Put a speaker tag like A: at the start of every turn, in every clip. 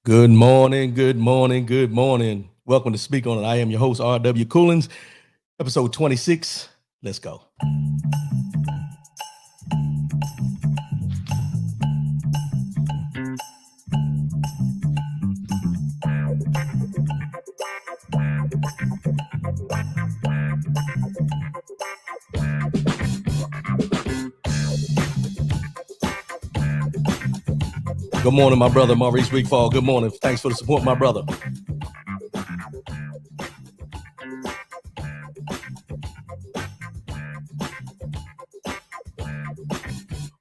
A: Good morning, good morning, good morning. Welcome to Speak On It. I am your host, R.W. Coolins, episode 26. Let's go. Good morning, my brother, Maurice Wigfall. Good morning. Thanks for the support, my brother.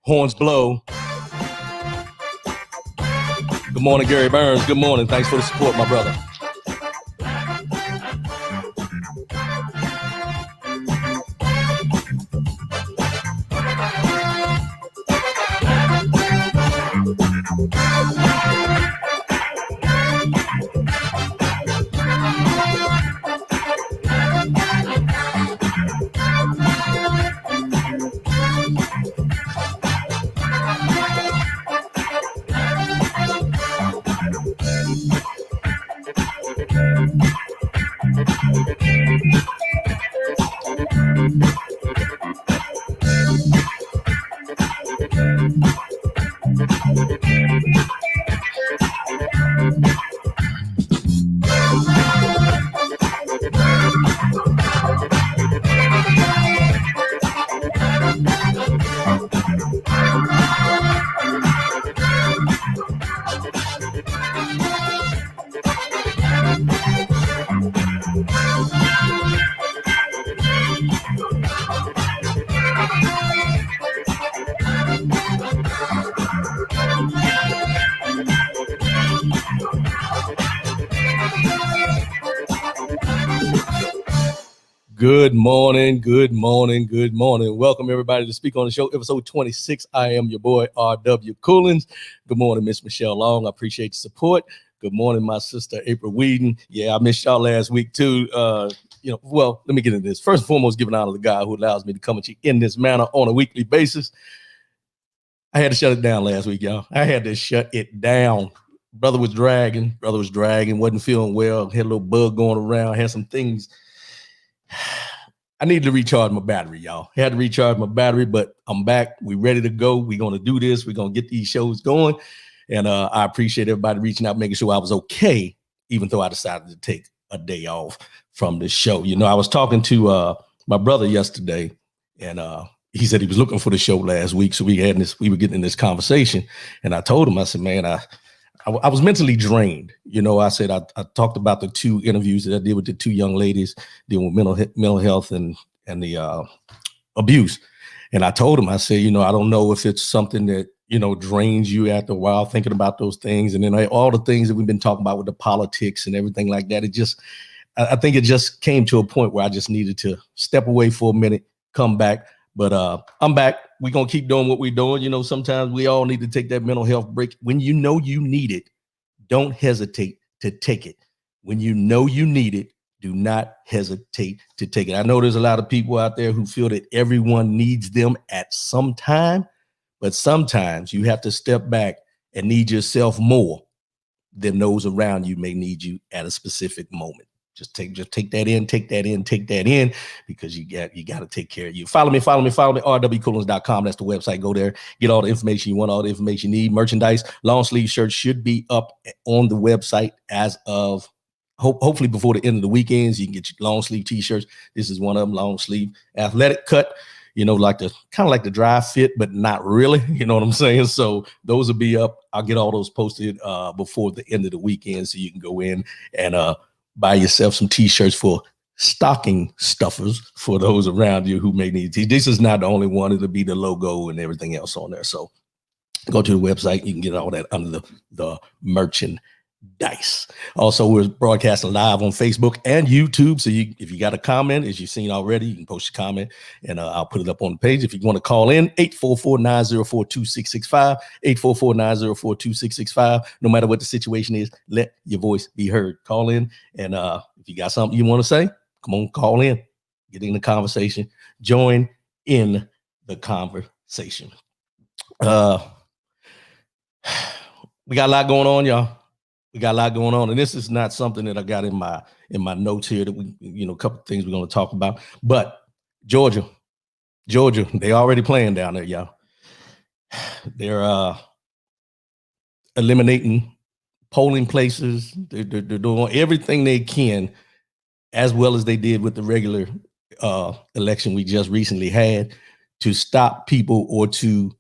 A: Horns blow. Good morning, Gary Burns. Good morning. Thanks for the support, my brother. Good morning, good morning, good morning. Welcome everybody to Speak on the Show, episode 26. I am your boy, R.W. Coolins. Good morning, Miss Michelle Long. I appreciate the support. Good morning, my sister, April Whedon. Yeah, I missed y'all last week too. Well, let me get into this. First and foremost, giving honor to God who allows me to come at you in this manner on a weekly basis. I had to shut it down last week, y'all. I had to shut it down. Brother was dragging, wasn't feeling well, had a little bug going around, had some things. I needed to recharge my battery, y'all. Had to recharge my battery, but I'm back. We ready to go. We're going to do this. We're going to get these shows going. And I appreciate everybody reaching out, making sure I was okay, even though I decided to take a day off from the show. You know, I was talking to my brother yesterday, and he said he was looking for the show last week. So we were getting in this conversation, and I told him, I said, man, I was mentally drained. You know, I said, I talked about the two interviews that I did with the two young ladies dealing with mental health and the abuse. And I told him, I said, you know, I don't know if it's something that, you know, drains you after a while thinking about those things. And then all the things that we've been talking about with the politics and everything like that. I think it just came to a point where I just needed to step away for a minute, come back. But I'm back. We're going to keep doing what we're doing. You know, sometimes we all need to take that mental health break. When you know you need it, don't hesitate to take it. When you know you need it, do not hesitate to take it. I know there's a lot of people out there who feel that everyone needs them at some time, but sometimes you have to step back and need yourself more than those around you may need you at a specific moment. Just take that in, because you got to take care of you. Follow me, rwcoolins.com. That's the website. Go there, get all the information you want, all the information you need. Merchandise, long sleeve shirts should be up on the website as of hopefully before the end of the weekends. You can get your long sleeve t-shirts. This is one of them, long sleeve athletic cut. You know, kind of like the dry fit, but not really. You know what I'm saying? So those will be up. I'll get all those posted before the end of the weekend, so you can go in and buy yourself some t-shirts for stocking stuffers for those around you who may need it. This is not the only one. It'll be the logo and everything else on there. So go to the website. You can get all that under the merchandise. Also, we're broadcasting live on Facebook and YouTube. So if you got a comment, as you've seen already, you can post your comment and I'll put it up on the page. If you want to call in, 844-904-2665, 844-904-2665. No matter what the situation is, let your voice be heard. Call in. And if you got something you want to say, come on, call in, get in the conversation, join in the conversation. We got a lot going on, y'all. We got a lot going on, and this is not something that I got in my notes here that we, a couple of things we're going to talk about. But Georgia, they already playing down there, y'all. They're eliminating polling places. They're doing everything they can, as well as they did with the regular election we just recently had, to stop people or to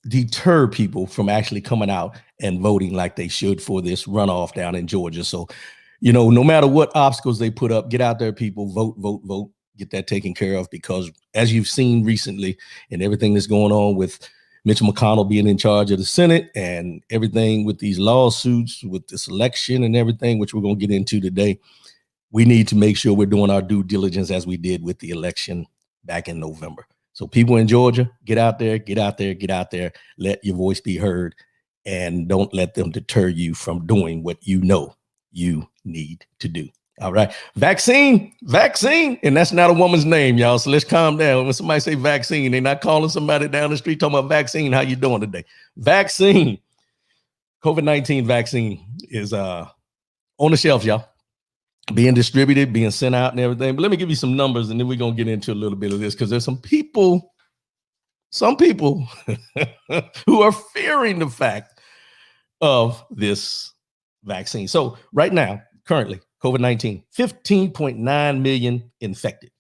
A: deter people from actually coming out and voting like they should for this runoff down in Georgia. So, no matter what obstacles they put up, get out there, people, vote, get that taken care of, because as you've seen recently and everything that's going on with Mitch McConnell being in charge of the Senate and everything with these lawsuits, with this election and everything, which we're going to get into today, we need to make sure we're doing our due diligence as we did with the election back in November. So people in Georgia, get out there, let your voice be heard, and don't let them deter you from doing what you know you need to do. All right. Vaccine. And that's not a woman's name, y'all. So let's calm down. When somebody say vaccine, they're not calling somebody down the street talking about vaccine. How you doing today? Vaccine. COVID-19 vaccine is on the shelves, y'all. Being distributed, being sent out and everything. But let me give you some numbers, and then we're going to get into a little bit of this, because there's some people who are fearing the fact of this vaccine. So right now, currently, COVID-19, 15.9 million infected.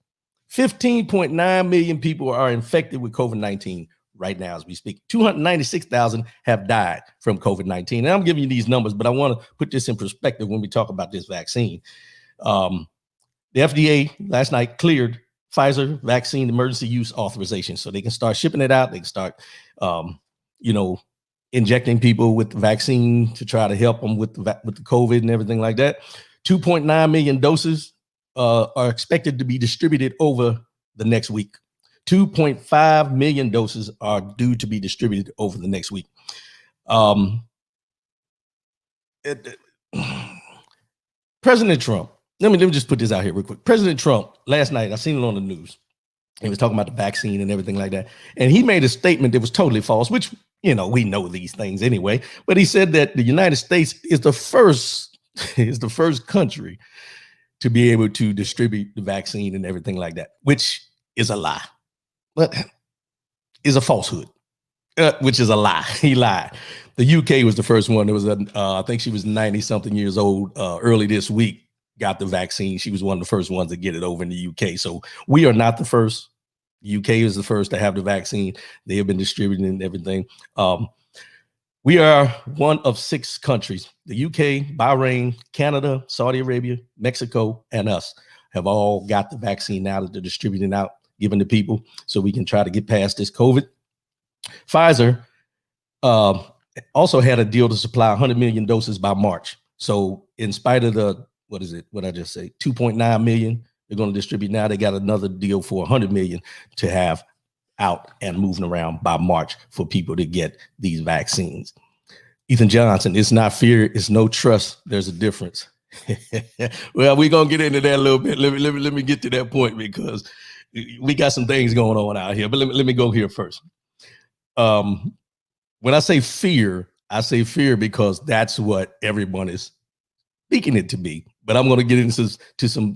A: 15.9 million people are infected with COVID-19 right now as we speak. 296,000 have died from COVID-19. And I'm giving you these numbers, but I want to put this in perspective when we talk about this vaccine. The FDA last night cleared Pfizer vaccine emergency use authorization, so they can start shipping it out. They can start, injecting people with the vaccine to try to help them with the COVID and everything like that. 2.9 million doses are expected to be distributed over the next week. 2.5 million doses are due to be distributed over the next week. President Trump, let me just put this out here real quick. President Trump, last night, I seen it on the news. He was talking about the vaccine and everything like that. And he made a statement that was totally false, which, we know these things anyway. But he said that the United States is the first country to be able to distribute the vaccine and everything like that, which is a lie, but is a falsehood, which is a lie. He lied. The UK was the first one. There was I think she was 90 something years old early this week, got the vaccine. She was one of the first ones to get it over in the UK. So we are not the first. The UK is the first to have the vaccine. They have been distributing and everything. We are one of 6 countries. The UK, Bahrain, Canada, Saudi Arabia, Mexico, and us have all got the vaccine now that they're distributing out, giving to people so we can try to get past this COVID. Pfizer also had a deal to supply 100 million doses by March. So in spite of the, 2.9 million they're going to distribute now, they got another deal for 100 million to have out and moving around by March for people to get these vaccines. Ethan Johnson, it's not fear, it's no trust. There's a difference. Well, we're going to get into that a little bit. Let me get to that point, because we got some things going on out here. But let me go here first. When I say fear because that's what everyone is speaking it to be. But I'm going to get into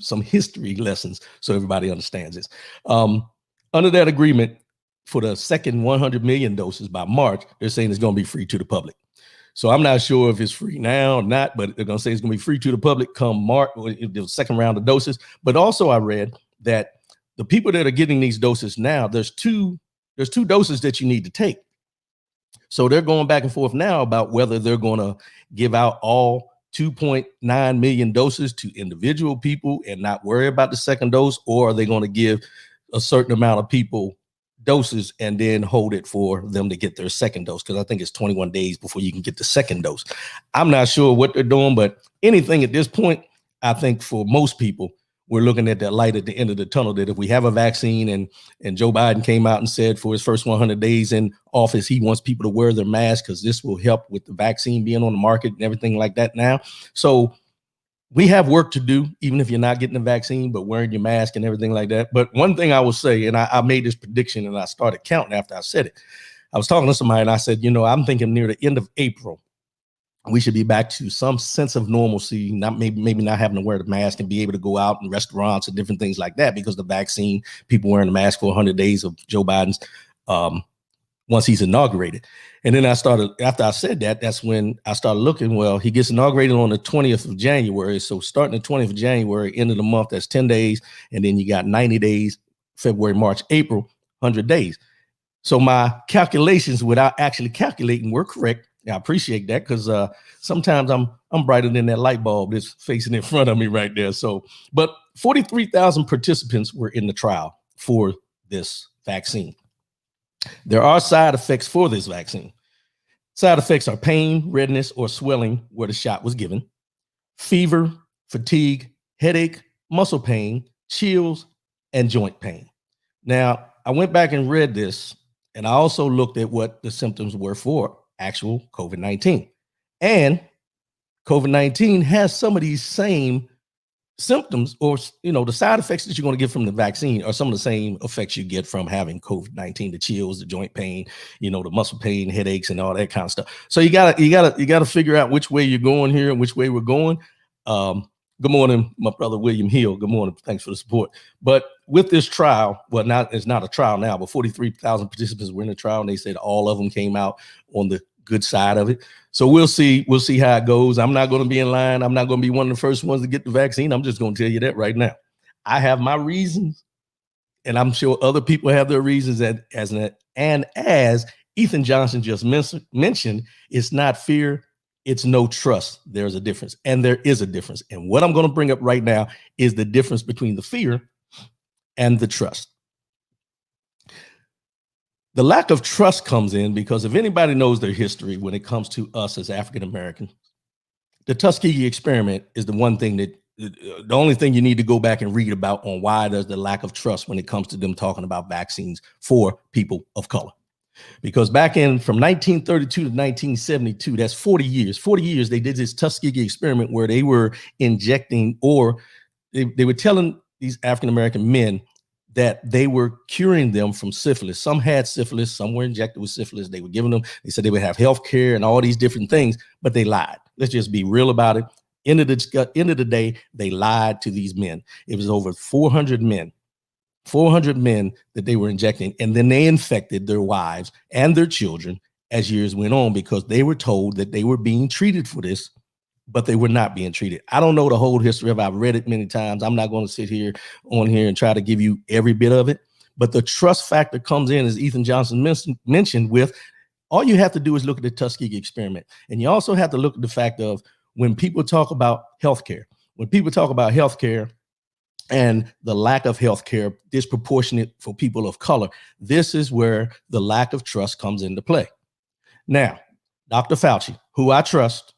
A: some history lessons so everybody understands this. Under that agreement, for the second 100 million doses by March, they're saying it's going to be free to the public. So I'm not sure if it's free now or not, but they're going to say it's going to be free to the public come March, the second round of doses. But also I read that the people that are getting these doses now, there's two doses that you need to take. So they're going back and forth now about whether they're going to give out all 2.9 million doses to individual people and not worry about the second dose, or are they going to give a certain amount of people doses and then hold it for them to get their second dose? Because I think it's 21 days before you can get the second dose. I'm not sure what they're doing, but anything at this point, I think for most people, we're looking at that light at the end of the tunnel, that if we have a vaccine, and Joe Biden came out and said for his first 100 days in office, he wants people to wear their mask because this will help with the vaccine being on the market and everything like that now. So we have work to do, even if you're not getting the vaccine, but wearing your mask and everything like that. But one thing I will say, and I made this prediction and I started counting after I said it. I was talking to somebody and I said, I'm thinking near the end of April, we should be back to some sense of normalcy, not maybe not having to wear the mask and be able to go out in restaurants and different things like that, because the vaccine, people wearing the mask for 100 days of Joe Biden's once he's inaugurated. And then after I said that, that's when I started looking. Well, he gets inaugurated on the 20th of January. So starting the 20th of January, end of the month, that's 10 days. And then you got 90 days, February, March, April, 100 days. So my calculations without actually calculating were correct. I appreciate that, because sometimes I'm brighter than that light bulb that's facing in front of me right there. So, but 43,000 participants were in the trial for this vaccine. There are side effects for this vaccine. Side effects are pain, redness, or swelling where the shot was given, fever, fatigue, headache, muscle pain, chills, and joint pain. Now, I went back and read this, and I also looked at what the symptoms were for actual COVID-19. And COVID-19 has some of these same symptoms, or the side effects that you're going to get from the vaccine are some of the same effects you get from having COVID-19: the chills, the joint pain, the muscle pain, headaches, and all that kind of stuff. So you gotta figure out which way you're going here and which way we're going. Good morning, my brother William Hill. Good morning. Thanks for the support. But with this trial, well, it's not a trial now, but 43,000 participants were in the trial, and they said all of them came out on the good side of it. So we'll see how it goes. I'm not going to be in line. I'm not going to be one of the first ones to get the vaccine. I'm just going to tell you that right now. I have my reasons, and I'm sure other people have their reasons. As Ethan Johnson just mentioned, it's not fear, it's no trust. There's a difference, and there is a difference. And what I'm going to bring up right now is the difference between the fear and the trust. The lack of trust comes in because if anybody knows their history when it comes to us as African Americans, the Tuskegee experiment is the only thing you need to go back and read about on why there's the lack of trust when it comes to them talking about vaccines for people of color. Because back from 1932 to 1972, that's 40 years, they did this Tuskegee experiment where they were injecting, or they were telling these African American men that they were curing them from syphilis. Some had syphilis, some were injected with syphilis. They were giving them, they said they would have health care and all these different things, but they lied. Let's just be real about it. End of the day, they lied to these men. It was over 400 men that they were injecting, and then they infected their wives and their children as years went on, because they were told that they were being treated for this, but they were not being treated. I don't know the whole history of it. I've read it many times. I'm not going to sit here and try to give you every bit of it, but the trust factor comes in, as Ethan Johnson mentioned, with all you have to do is look at the Tuskegee experiment. And you also have to look at the fact of when people talk about healthcare, and the lack of healthcare disproportionate for people of color, this is where the lack of trust comes into play. Now, Dr. Fauci, who I trust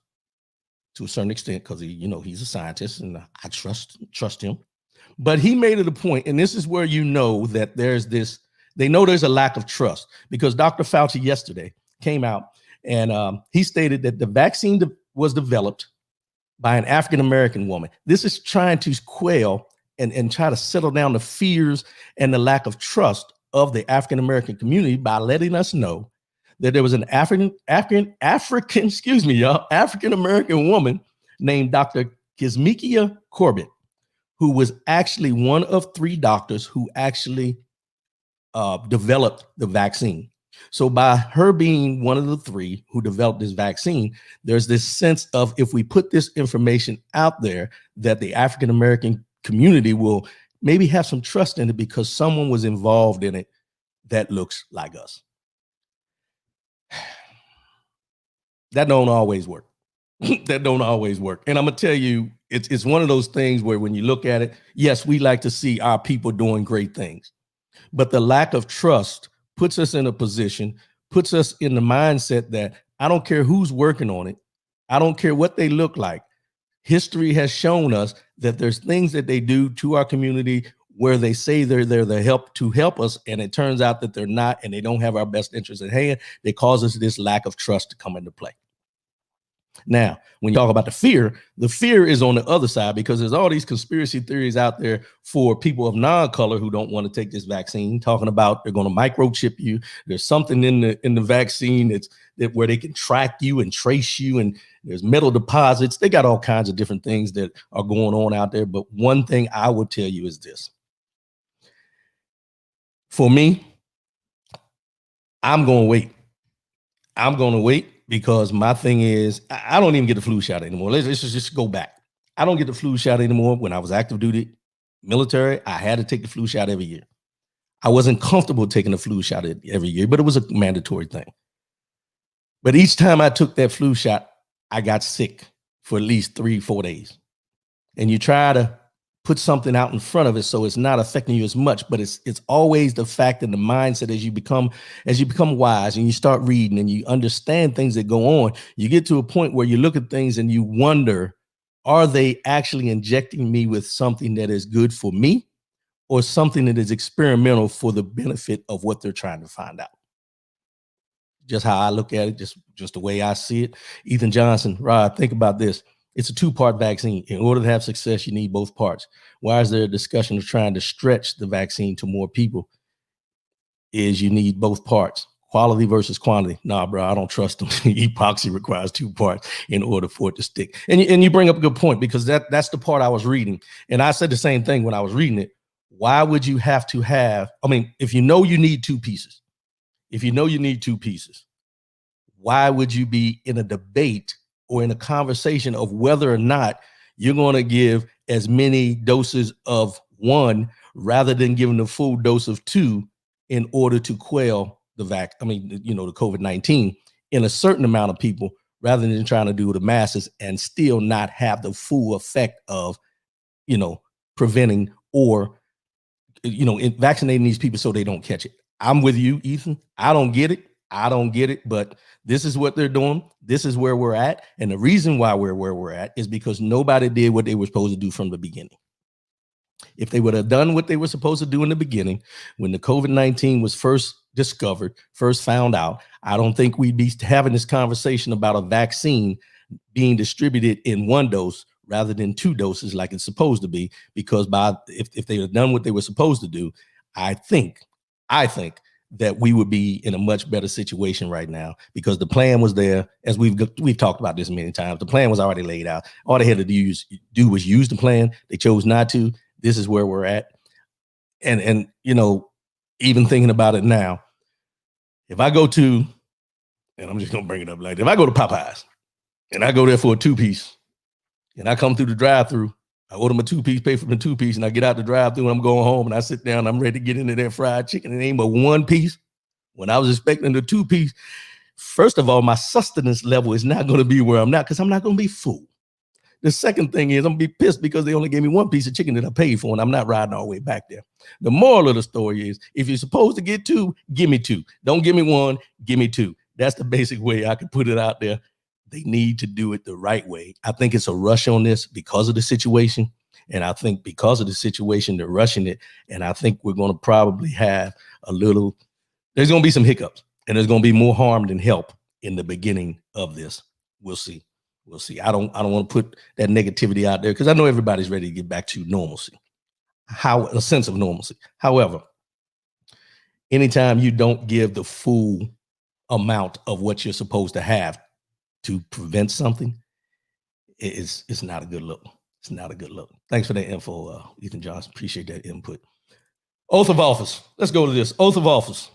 A: to a certain extent, because he's a scientist and I trust him, but he made it a point, and this is where that they know there's a lack of trust, because Dr. Fauci yesterday came out and he stated that the vaccine was developed by an African-American woman. This is trying to quell and try to settle down the fears and the lack of trust of the African-American community by letting us know that there was an African-American woman named Dr. Kizzmekia Corbett, who was actually one of 3 doctors who actually developed the vaccine. So by her being one of the 3 who developed this vaccine, there's this sense of, if we put this information out there, that the African-American community will maybe have some trust in it because someone was involved in it that looks like us. That don't always work. That don't always work. And I'm going to tell you, it's one of those things where when you look at it, yes, we like to see our people doing great things, but the lack of trust puts us in a position, puts us in the mindset that I don't care who's working on it. I don't care what they look like. History has shown us that there's things that they do to our community where they say they're there to help us, and it turns out that they're not, and they don't have our best interests at hand. They cause us this lack of trust to come into play. Now, when you talk about the fear is on the other side, because there's all these conspiracy theories out there for people of non-color who don't want to take this vaccine, talking about they're going to microchip you. There's something in the vaccine that where they can track you and trace you, and there's metal deposits. They got all kinds of different things that are going on out there. But one thing I would tell you is this. For me, I'm going to wait. I'm going to wait because my thing is I don't even get the flu shot anymore. Let's just go back. I don't get the flu shot anymore. When I was active duty military, I had to take the flu shot every year. I wasn't comfortable taking the flu shot every year, but it was a mandatory thing. But each time I took that flu shot, I got sick for at least 3-4 days. And you try to put something out in front of it so it's not affecting you as much, but it's always the fact and the mindset as you become wise and you start reading and you understand things that go on, you get to a point where you look at things and you wonder, are they actually injecting me with something that is good for me or something that is experimental for the benefit of what they're trying to find out? Just how I look at it, just the way I see it. Ethan Johnson, Rod, think about this. It's a 2-part vaccine. In order to have success, you need both parts. Why is there a discussion of trying to stretch the vaccine to more people? Is you need both parts. Quality versus quantity. Nah, bro, I don't trust them. Epoxy requires 2 parts in order for it to stick. And you bring up a good point, because that's the part I was reading. And I said the same thing when I was reading it. Why would you have to have, if you know you need 2 pieces, why would you be in a debate or in a conversation of whether or not you're going to give as many doses of 1 rather than giving the full dose of 2 in order to quell the COVID-19 in a certain amount of people, rather than trying to do the masses and still not have the full effect of, preventing or, vaccinating these people so they don't catch it. I'm with you, Ethan. I don't get it, but this is what they're doing. This is where we're at. And the reason why we're where we're at is because nobody did what they were supposed to do from the beginning. If they would have done what they were supposed to do in the beginning, when the COVID-19 was first discovered, first found out, I don't think we'd be having this conversation about a vaccine being distributed in 1 dose rather than 2 doses like it's supposed to be, because if they had done what they were supposed to do, I think that we would be in a much better situation right now, because the plan was there. As we've talked about this many times, the plan was already laid out. All they had to do was use the plan. They chose not to. This is where we're at. And even thinking about it now, if I go to, and I'm just going to bring it up like, if I go to Popeyes and I go there for a 2-piece and I come through the drive-through, I order my 2-piece, pay for the 2-piece, and I get out the drive-through and I'm going home and I sit down, I'm ready to get into that fried chicken. It ain't but 1 piece. When I was expecting the 2-piece, first of all, my sustenance level is not going to be where I'm not, because I'm not going to be full. The second thing is I'm going to be pissed because they only gave me 1 piece of chicken that I paid for, and I'm not riding all the way back there. The moral of the story is, if you're supposed to get 2, give me 2. Don't give me 1, give me 2. That's the basic way I can put it out there. They need to do it the right way. I think it's a rush on this because of the situation. And I think because of the situation, they're rushing it. And I think we're going to probably have there's going to be some hiccups, and there's going to be more harm than help in the beginning of this. We'll see. I don't want to put that negativity out there, because I know everybody's ready to get back to normalcy. A sense of normalcy. However, anytime you don't give the full amount of what you're supposed to have to prevent something, it's not a good look. It's not a good look. Thanks for that info, Ethan Johnson. Appreciate that input. Oath of office. Let's go to this. Oath of office.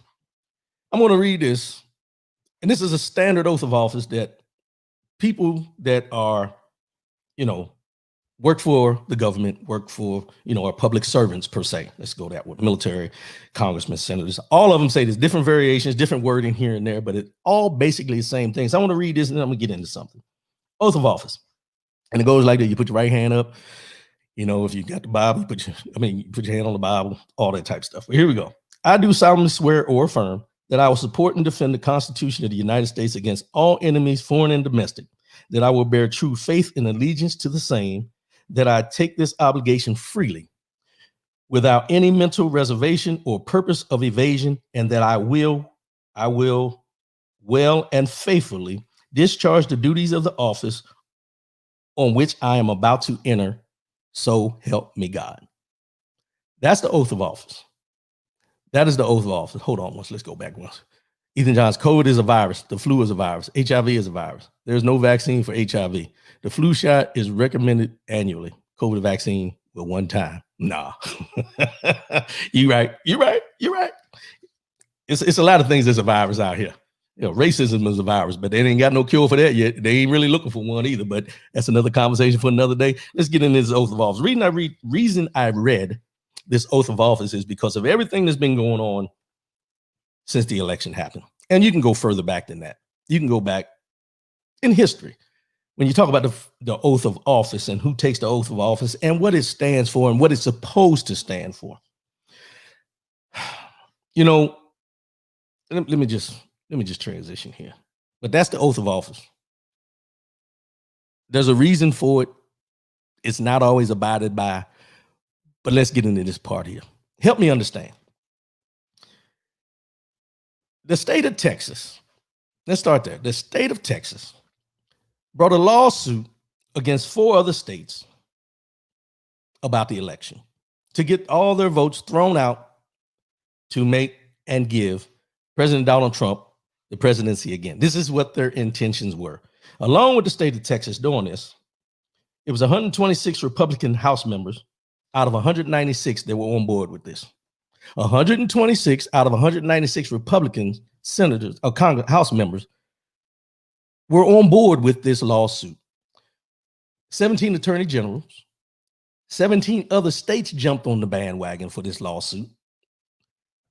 A: I'm going to read this. And this is a standard oath of office that people that are, work for the government, work for, are public servants per se. Let's go that way. Military, congressmen, senators, all of them say there's different variations, different wording here and there, but it's all basically the same thing. So I want to read this and then I'm going to get into something. Oath of office. And it goes like that. You put your right hand up. If you got the Bible, you put your hand on the Bible, all that type of stuff. But here we go. I do solemnly swear or affirm that I will support and defend the Constitution of the United States against all enemies, foreign and domestic, that I will bear true faith and allegiance to the same, that I take this obligation freely, without any mental reservation or purpose of evasion, and that I will well and faithfully discharge the duties of the office on which I am about to enter. So help me God. That's the oath of office. That is the oath of office. Hold on once. Let's go back once. Ethan Johns, COVID is a virus. The flu is a virus. HIV is a virus. There's no vaccine for HIV. The flu shot is recommended annually. COVID vaccine with one time. Nah. You're right. It's a lot of things that's a virus out here. Racism is a virus, but they ain't got no cure for that yet. They ain't really looking for one either, but that's another conversation for another day. Let's get into this oath of office. Reason I read this oath of office is because of everything that's been going on since the election happened. And you can go further back than that. You can go back in history. When you talk about the oath of office and who takes the oath of office and what it stands for and what it's supposed to stand for. Let me just transition here. But that's the oath of office. There's a reason for it. It's not always abided by. But let's get into this part here. Help me understand. The state of Texas, let's start there. The state of Texas brought a lawsuit against 4 other states about the election to get all their votes thrown out to make and give President Donald Trump the presidency again. This is what their intentions were. Along with the state of Texas doing this, it was 126 Republican House members out of 196 that were on board with this. 126 out of 196 Republican senators or Congress House members were on board with this lawsuit. 17 attorney generals, 17 other states jumped on the bandwagon for this lawsuit,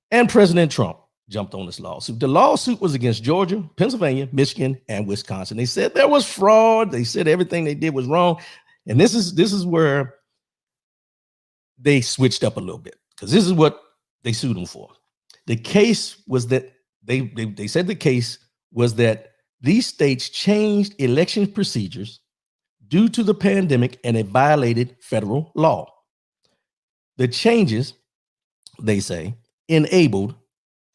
A: and President Trump jumped on this lawsuit. The lawsuit was against Georgia, Pennsylvania, Michigan, and Wisconsin. They said there was fraud. They said everything they did was wrong. And this is where they switched up a little bit, because this is what they sued them for. The case was that they said the case was that these states changed election procedures due to the pandemic and it violated federal law. The changes, they say, enabled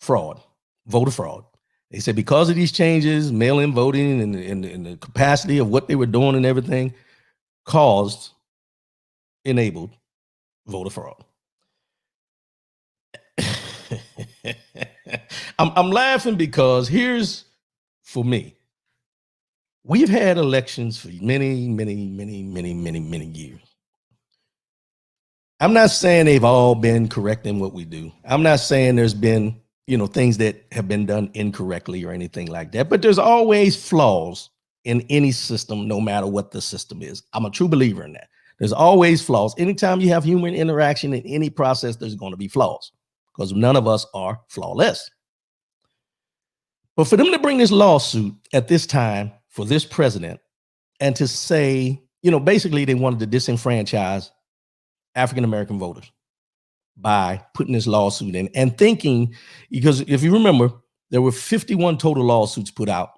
A: fraud, voter fraud. They said because of these changes, mail-in voting and the capacity of what they were doing and everything enabled voter fraud. I'm laughing because here's, for me, we've had elections for many years. I'm not saying they've all been correct in what we do. I'm not saying there's been, things that have been done incorrectly or anything like that, but there's always flaws in any system, no matter what the system is. I'm a true believer in that. There's always flaws. Anytime you have human interaction in any process, there's going to be flaws, because none of us are flawless. But for them to bring this lawsuit at this time for this president and to say, basically they wanted to disenfranchise African-American voters by putting this lawsuit in and thinking, because if you remember, there were 51 total lawsuits put out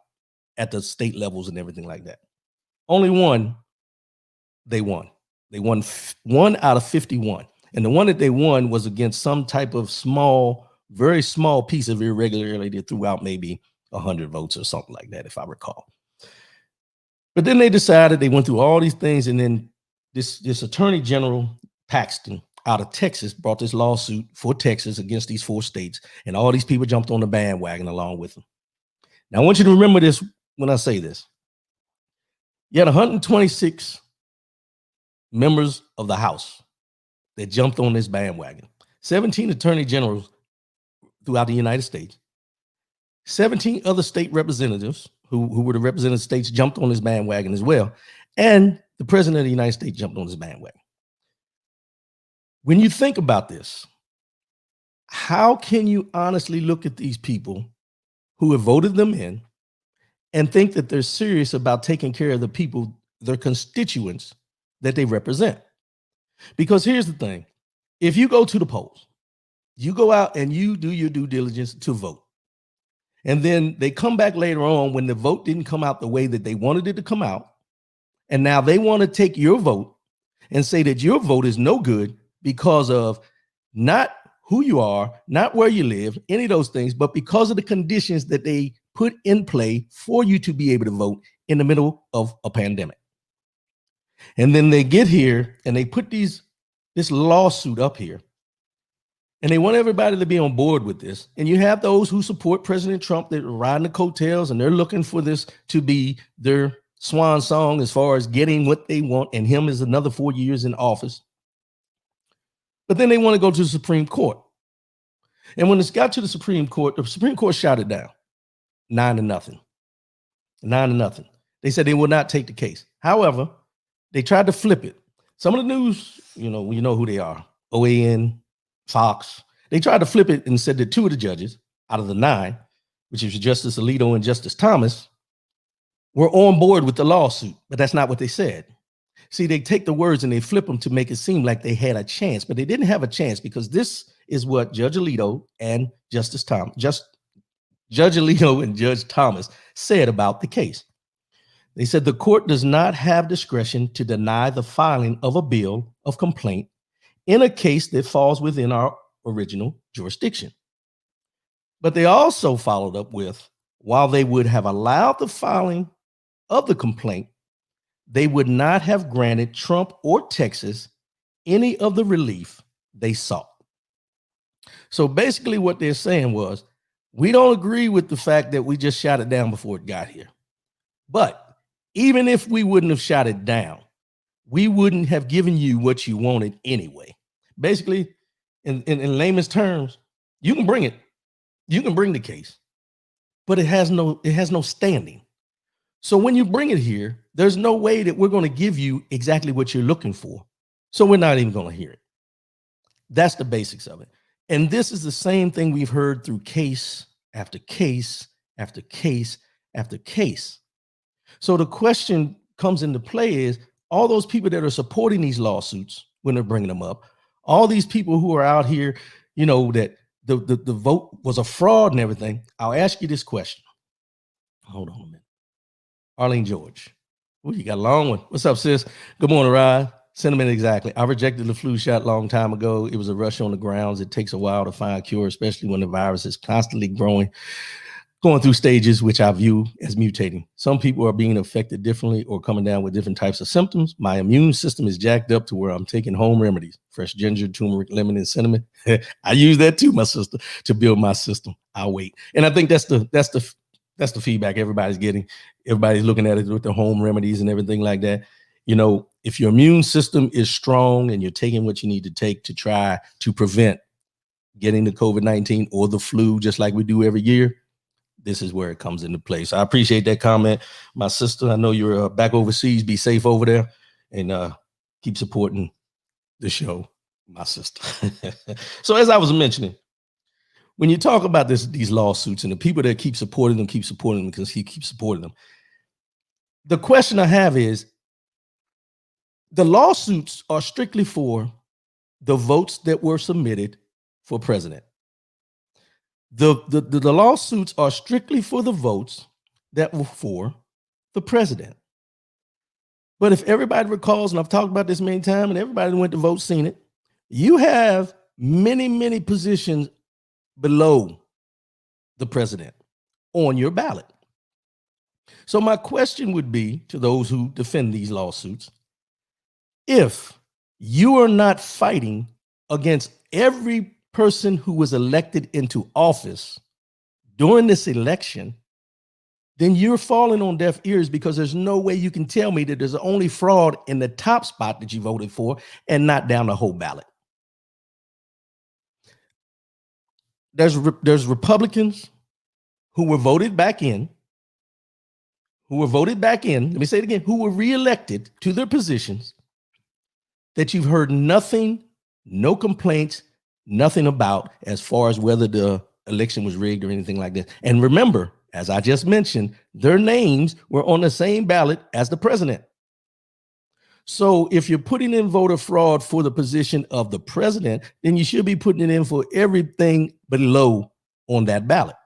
A: at the state levels and everything like that. Only one they won. They won 1 out of 51. And the one that they won was against some type of very small piece of irregularity that threw out maybe 100 votes or something like that, if I recall. But then they decided, they went through all these things, and then this Attorney General Paxton out of Texas brought this lawsuit for Texas against these 4 states, and all these people jumped on the bandwagon along with them. Now, I want you to remember this when I say this. You had 126 members of the House that jumped on this bandwagon. 17 attorney generals throughout the United States. 17 other state representatives who were the represented states jumped on this bandwagon as well. And the president of the United States jumped on this bandwagon. When you think about this, how can you honestly look at these people who have voted them in and think that they're serious about taking care of the people, their constituents that they represent? Because here's the thing. If you go to the polls, you go out and you do your due diligence to vote. And then they come back later on when the vote didn't come out the way that they wanted it to come out. And now they want to take your vote and say that your vote is no good because of not who you are, not where you live, any of those things, but because of the conditions that they put in play for you to be able to vote in the middle of a pandemic. And then they get here and they put this lawsuit up here. And they want everybody to be on board with this. And you have those who support President Trump that are riding the coattails, and they're looking for this to be their swan song as far as getting what they want, and him is another 4 years in office. But then they want to go to the Supreme Court. And when it's got to the Supreme Court shot it down 9-0. 9-0. They said they would not take the case. However, they tried to flip it. Some of the news, you know who they are, OAN, Fox. They tried to flip it and said that 2 of the judges out of the 9, which is Justice Alito and Justice Thomas, were on board with the lawsuit, but that's not what they said. See, they take the words and they flip them to make it seem like they had a chance, but they didn't have a chance, because this is what Judge Alito and Judge Alito and Judge Thomas said about the case. They said the court does not have discretion to deny the filing of a bill of complaint in a case that falls within our original jurisdiction. But they also followed up with, while they would have allowed the filing of the complaint, they would not have granted Trump or Texas any of the relief they sought. So basically what they're saying was, we don't agree with the fact that we just shot it down before it got here. But even if we wouldn't have shot it down, we wouldn't have given you what you wanted anyway. Basically, in layman's terms, you can bring it. You can bring the case, but it has no standing. So when you bring it here, there's no way that we're going to give you exactly what you're looking for. So we're not even going to hear it. That's the basics of it. And this is the same thing we've heard through case after case after case after case. So the question comes into play is, all those people that are supporting these lawsuits when they're bringing them up, all these people who are out here, that the vote was a fraud and everything. I'll ask you this question. Hold on a minute. Arlene George. Oh, you got a long one. What's up, sis? Good morning, Rod. Sentiment exactly. I rejected the flu shot a long time ago. It was a rush on the grounds. It takes a while to find a cure, especially when the virus is constantly going through stages, which I view as mutating. Some people are being affected differently or coming down with different types of symptoms. My immune system is jacked up to where I'm taking home remedies, fresh ginger, turmeric, lemon, and cinnamon. I use that too, my sister, to build my system. I'll wait. And I think that's the feedback everybody's getting. Everybody's looking at it with the home remedies and everything like that. If your immune system is strong and you're taking what you need to take to try to prevent getting the COVID-19 or the flu, just like we do every year, this is where it comes into play. So I appreciate that comment. My sister, I know you're back overseas. Be safe over there, and keep supporting the show, my sister. So as I was mentioning, when you talk about these lawsuits and the people that keep supporting them because he keeps supporting them, the question I have is, the lawsuits are strictly for the votes that were submitted for president. The lawsuits are strictly for the votes that were for the president. But if everybody recalls, and I've talked about this many times, and everybody that went to vote seen it, you have many, many positions below the president on your ballot. So my question would be to those who defend these lawsuits, if you are not fighting against every person who was elected into office during this election, then you're falling on deaf ears, because there's no way you can tell me that there's only fraud in the top spot that you voted for and not down the whole ballot. There's Republicans who were voted back in. Let me say it again, who were reelected to their positions, that you've heard nothing, no complaints, nothing about as far as whether the election was rigged or anything like that. And remember, as I just mentioned, their names were on the same ballot as the president. So if you're putting in voter fraud for the position of the president, then you should be putting it in for everything below on that ballot.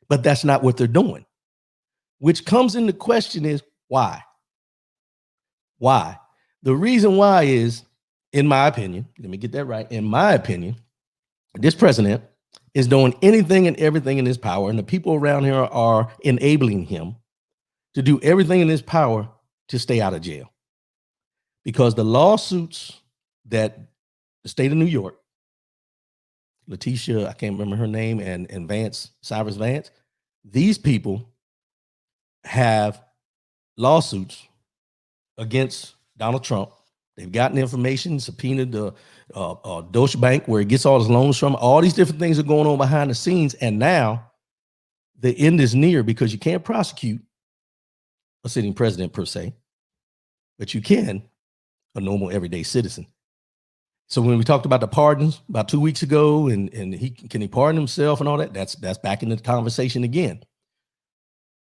A: But that's not what they're doing, which comes into question is why? Why? The reason why is, in my opinion, let me get that right. In my opinion, this president is doing anything and everything in his power, and the people around here are enabling him to do everything in his power to stay out of jail. Because the lawsuits that the state of New York, Letitia, I can't remember her name, and Cyrus Vance, these people have lawsuits against Donald Trump. They've gotten information, subpoenaed the Deutsche Bank, where he gets all his loans from. All these different things are going on behind the scenes, and now the end is near, because you can't prosecute a sitting president per se, but you can a normal everyday citizen. So when we talked about the pardons about 2 weeks ago, and he pardon himself and all that, that's back in the conversation again.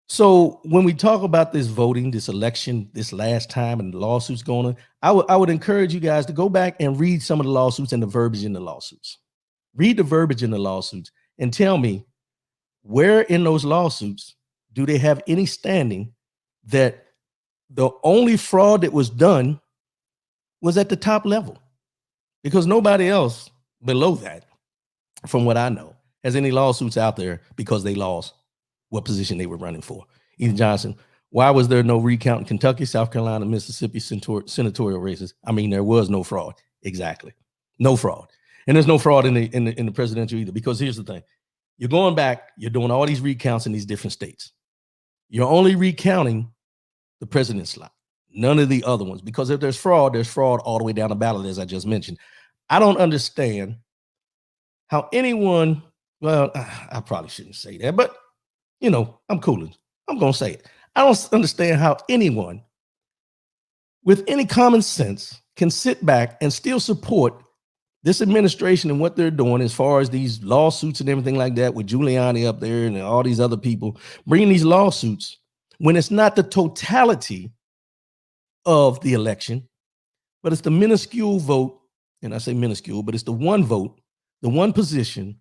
A: So when we talk about this voting, this election, this last time, and the lawsuits going on, I would encourage you guys to go back and read some of the lawsuits and the verbiage in the lawsuits. Read the verbiage in the lawsuits and tell me, where in those lawsuits do they have any standing that the only fraud that was done was at the top level? Because nobody else below that, from what I know, has any lawsuits out there because they lost what position they were running for. Ethan Johnson, why was there no recount in Kentucky, South Carolina, Mississippi senatorial races? I mean, there was no fraud. Exactly. No fraud. And there's no fraud in the presidential either, because here's the thing. You're going back, you're doing all these recounts in these different states. You're only recounting the president's slot, none of the other ones, because if there's fraud all the way down the ballot, as I just mentioned. I don't understand how anyone, well, I probably shouldn't say that, but I'm cooling. I'm going to say it. I don't understand how anyone with any common sense can sit back and still support this administration and what they're doing as far as these lawsuits and everything like that, with Giuliani up there and all these other people bringing these lawsuits, when it's not the totality of the election, but it's the minuscule vote. And I say minuscule, but it's the one vote, the one position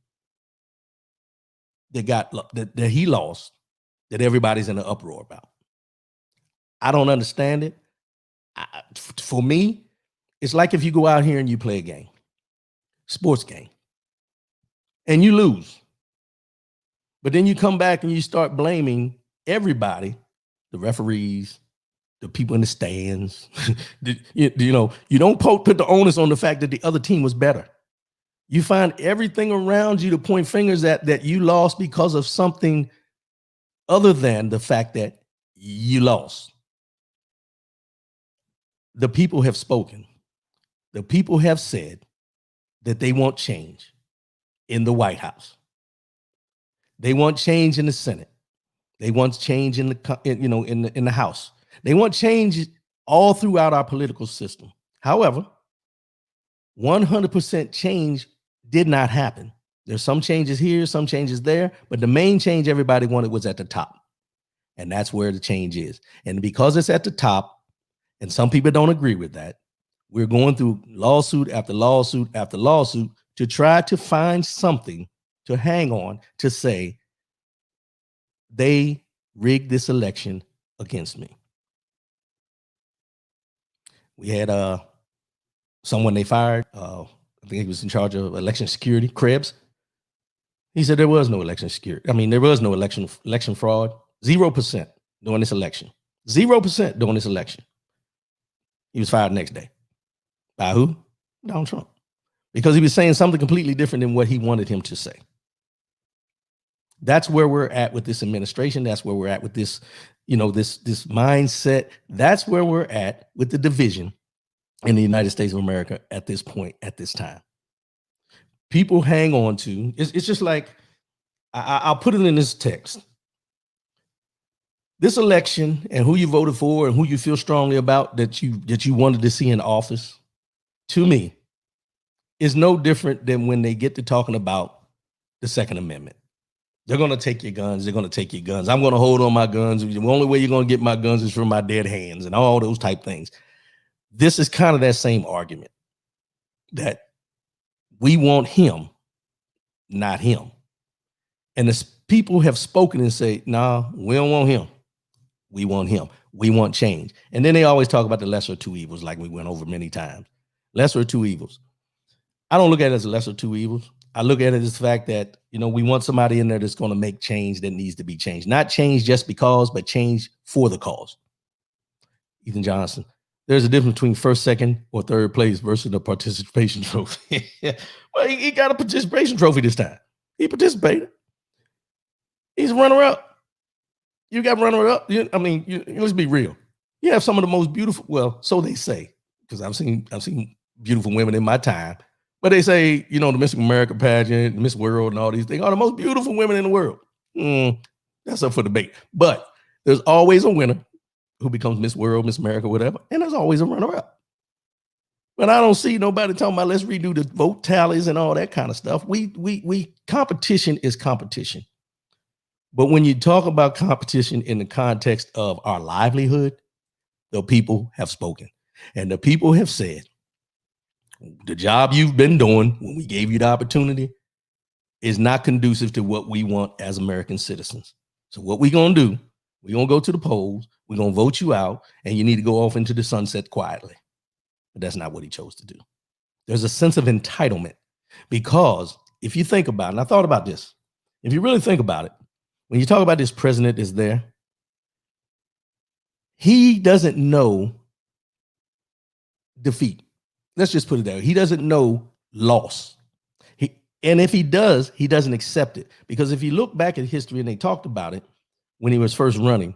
A: that he lost, that everybody's in an uproar about. I don't understand it. For me, it's like if you go out here and you play a game, sports game, and you lose, but then you come back and you start blaming everybody, the referees, the people in the stands. You don't put the onus on the fact that the other team was better. You find everything around you to point fingers at that you lost because of something other than the fact that you lost. The people have spoken. The people have said that they want change in the White House. They want change in the Senate. They want change in the House. They want change all throughout our political system. However, 100% change did not happen. There's some changes here, some changes there, but the main change everybody wanted was at the top. And that's where the change is. And because it's at the top, and some people don't agree with that, we're going through lawsuit after lawsuit after lawsuit to try to find something to hang on to say they rigged this election against me. We had someone they fired. I think he was in charge of election security, Krebs. He said there was no election security. I mean, there was no election fraud. 0% during this election. 0% during this election. He was fired the next day. By who? Donald Trump. Because he was saying something completely different than what he wanted him to say. That's where we're at with this administration. That's where we're at with this, this mindset. That's where we're at with the division in the United States of America at this point, at this time. People hang on to, it's just like, I'll put it in this text. This election and who you voted for and who you feel strongly about that you wanted to see in office, to me, is no different than when they get to talking about the Second Amendment. They're going to take your guns. They're going to take your guns. I'm going to hold on my guns. The only way you're going to get my guns is from my dead hands and all those type things. This is kind of that same argument that we want him, not him. And the people have spoken and say, nah, we don't want him. We want him. We want change. And then they always talk about the lesser of two evils, like we went over many times. Lesser of two evils. I don't look at it as a lesser of two evils. I look at it as the fact that, we want somebody in there that's going to make change that needs to be changed. Not change just because, but change for the cause. Ethan Johnson. There's a difference between first, second, or third place versus the participation trophy. Well, he got a participation trophy this time. He participated. He's a runner-up. You got runner-up. Let's be real. You have some of the most beautiful, well, so they say, because I've seen beautiful women in my time, but they say, the Miss America pageant, Miss World, and all these things are the most beautiful women in the world. That's up for debate. But there's always a winner who becomes Miss World, Miss America, whatever, and there's always a runner-up. But I don't see nobody talking about let's redo the vote tallies and all that kind of stuff. We competition is competition. But when you talk about competition in the context of our livelihood, the people have spoken. And the people have said, the job you've been doing when we gave you the opportunity is not conducive to what we want as American citizens. So what we're going to do, we're going to go to the polls, we're going to vote you out, and you need to go off into the sunset quietly. But that's not what he chose to do. There's a sense of entitlement because if you think about it, and I thought about this, if you really think about it, when you talk about this president is there, he doesn't know defeat. Let's just put it there. He doesn't know loss. And if he does, he doesn't accept it. Because if you look back at history, and they talked about it when he was first running,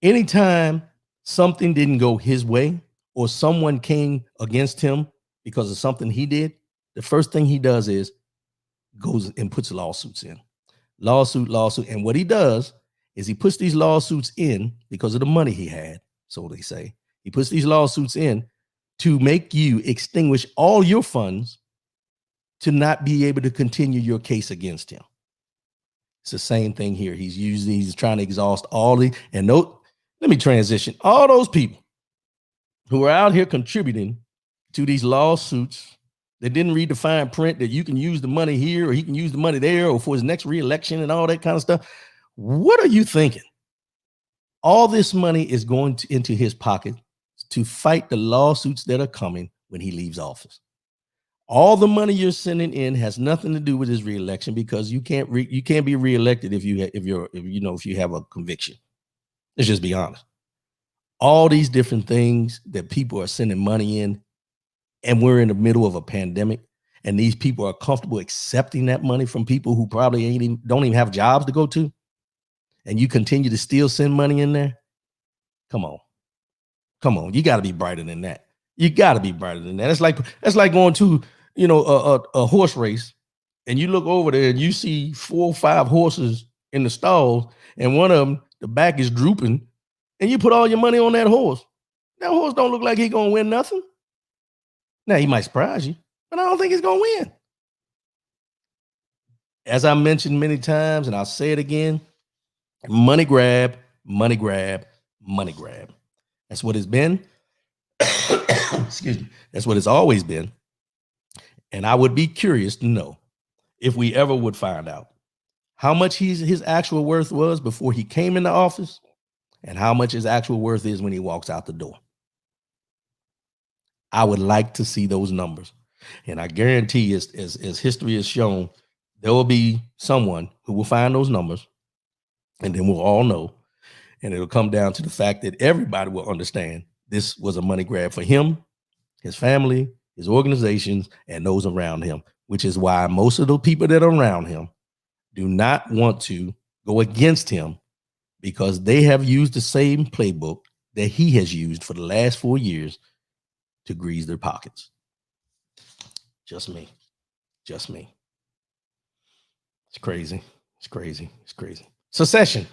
A: anytime something didn't go his way or someone came against him because of something he did, the first thing he does is goes and puts lawsuits in. Lawsuit. And what he does is he puts these lawsuits in because of the money he had. So they say he puts these lawsuits in to make you extinguish all your funds to not be able to continue your case against him. It's the same thing here. He's trying to exhaust let me transition. All those people who are out here contributing to these lawsuits that didn't read the fine print that you can use the money here or he can use the money there or for his next reelection and all that kind of stuff. What are you thinking? All this money is going into his pocket to fight the lawsuits that are coming when he leaves office. All the money you're sending in has nothing to do with his reelection because you can't be reelected if you have a conviction. Let's just be honest. All these different things that people are sending money in, and we're in the middle of a pandemic, and these people are comfortable accepting that money from people who probably don't even have jobs to go to, and you continue to still send money in there. Come on. You got to be brighter than that. That's like going to a horse race, and you look over there and you see 4 or 5 horses in the stalls, and one of them, the back is drooping, and you put all your money on that horse. That horse don't look like he's gonna win nothing. Now he might surprise you, but I don't think he's gonna win. As I mentioned many times, and I'll say it again, money grab. That's what it's been. Excuse me. That's what it's always been. And I would be curious to know if we ever would find out how much his actual worth was before he came into office and how much his actual worth is when he walks out the door. I would like to see those numbers. And I guarantee as history has shown, there will be someone who will find those numbers, and then we'll all know. And it'll come down to the fact that everybody will understand this was a money grab for him, his family, his organizations, and those around him, which is why most of the people that are around him do not want to go against him because they have used the same playbook that he has used for the last 4 years to grease their pockets. Just me. It's crazy. Secession.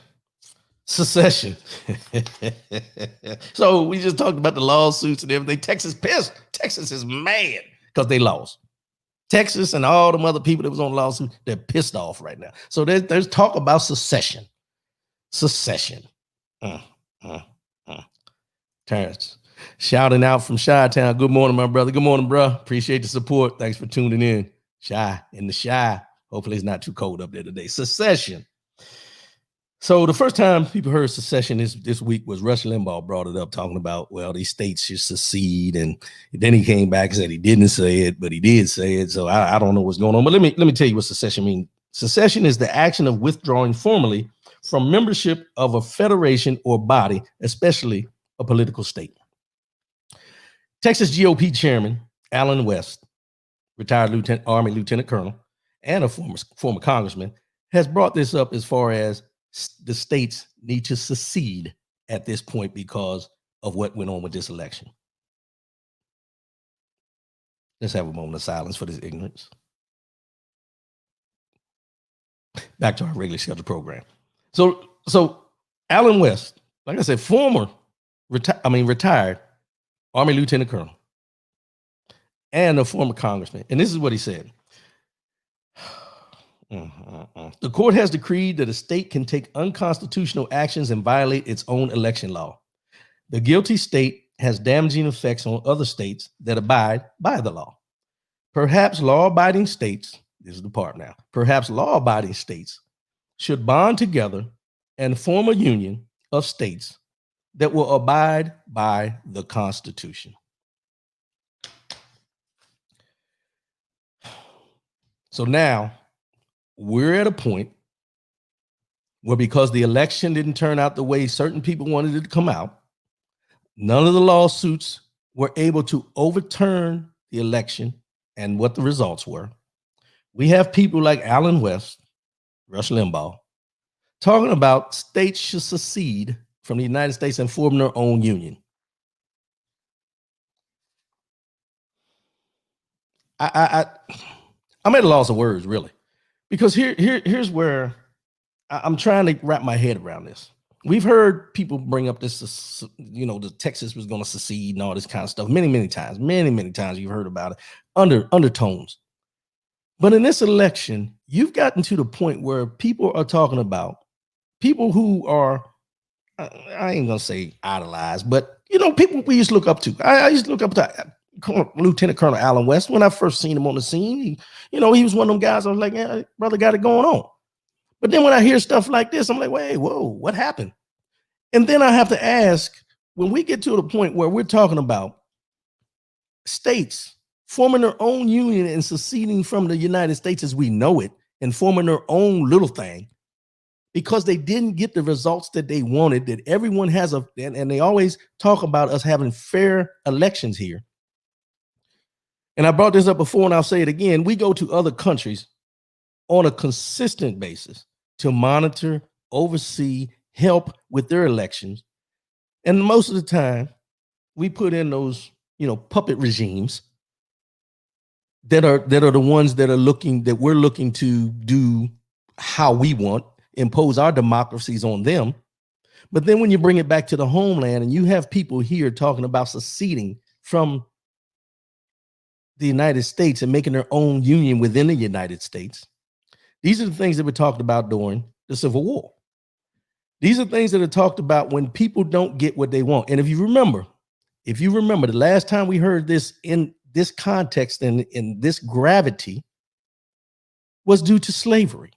A: So we just talked about the lawsuits and everything. Texas pissed. Texas is mad because they lost. Texas and all them other people that was on the lawsuit, they're pissed off right now. So there's talk about secession. Terrence shouting out from Chi-Town. Good morning, my brother. Good morning, bro. Appreciate the support. Thanks for tuning in. Chi in the Chi. Hopefully it's not too cold up there today. Secession. So the first time people heard secession this week was Rush Limbaugh brought it up, talking about, well, these states should secede, and then he came back and said he didn't say it, but he did say it. So I don't know what's going on. But let me tell you what secession means. Secession is the action of withdrawing formally from membership of a federation or body, especially a political state. Texas GOP chairman Allen West, retired Army lieutenant colonel, and a former congressman, has brought this up as far as the states need to secede at this point because of what went on with this election. Let's have a moment of silence for this ignorance. Back to our regularly scheduled program. So Allen West, like I said, retired Army lieutenant colonel and a former congressman. And this is what he said. The court has decreed that a state can take unconstitutional actions and violate its own election law. The guilty state has damaging effects on other states that abide by the law. Perhaps law-abiding states, this is the part now, perhaps law-abiding states should bond together and form a union of states that will abide by the Constitution. So now, we're at a point where, because the election didn't turn out the way certain people wanted it to come out, none of the lawsuits were able to overturn the election and what the results were. We have people like Allen West, Rush Limbaugh, talking about states should secede from the United States and form their own union. I'm at a loss of words, really. Because here's where I'm trying to wrap my head around this. We've heard people bring up this, the Texas was going to secede and all this kind of stuff many times. Many times you've heard about it, undertones. But in this election, you've gotten to the point where people are talking about people who are, I ain't going to say idolized, but, people we used to look up to. I used to look up to Lieutenant Colonel Allen West. When I first seen him on the scene, he was one of them guys I was like, yeah, brother got it going on. But then when I hear stuff like this, I'm like, wait, whoa, what happened? And then I have to ask, when we get to the point where we're talking about states forming their own union and seceding from the United States as we know it and forming their own little thing because they didn't get the results that they wanted, that everyone has and they always talk about us having fair elections here. And I brought this up before and I'll say it again. We go to other countries on a consistent basis to monitor, oversee, help with their elections. And most of the time we put in those, puppet regimes that are the ones that we're looking to do how we want, impose our democracies on them. But then when you bring it back to the homeland and you have people here talking about seceding from the United States and making their own union within the United States, these are the things that were talked about during the Civil War. These are things that are talked about when people don't get what they want. And if you remember, the last time we heard this in this context and in this gravity was due to slavery.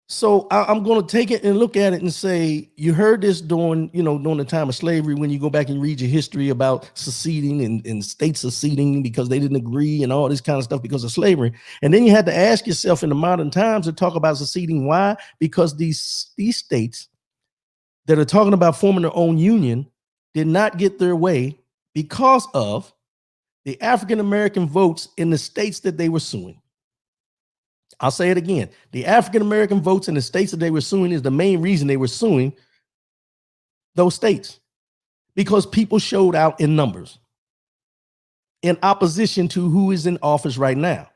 A: So I'm going to take it and look at it and say, you heard this during the time of slavery, when you go back and read your history about seceding and states seceding because they didn't agree and all this kind of stuff because of slavery. And then you had to ask yourself in the modern times to talk about seceding. Why? Because these states that are talking about forming their own union did not get their way because of the African-American votes in the states that they were suing. I'll say it again. The African-American votes in the states that they were suing is the main reason they were suing those states, because people showed out in numbers in opposition to who is in office right now.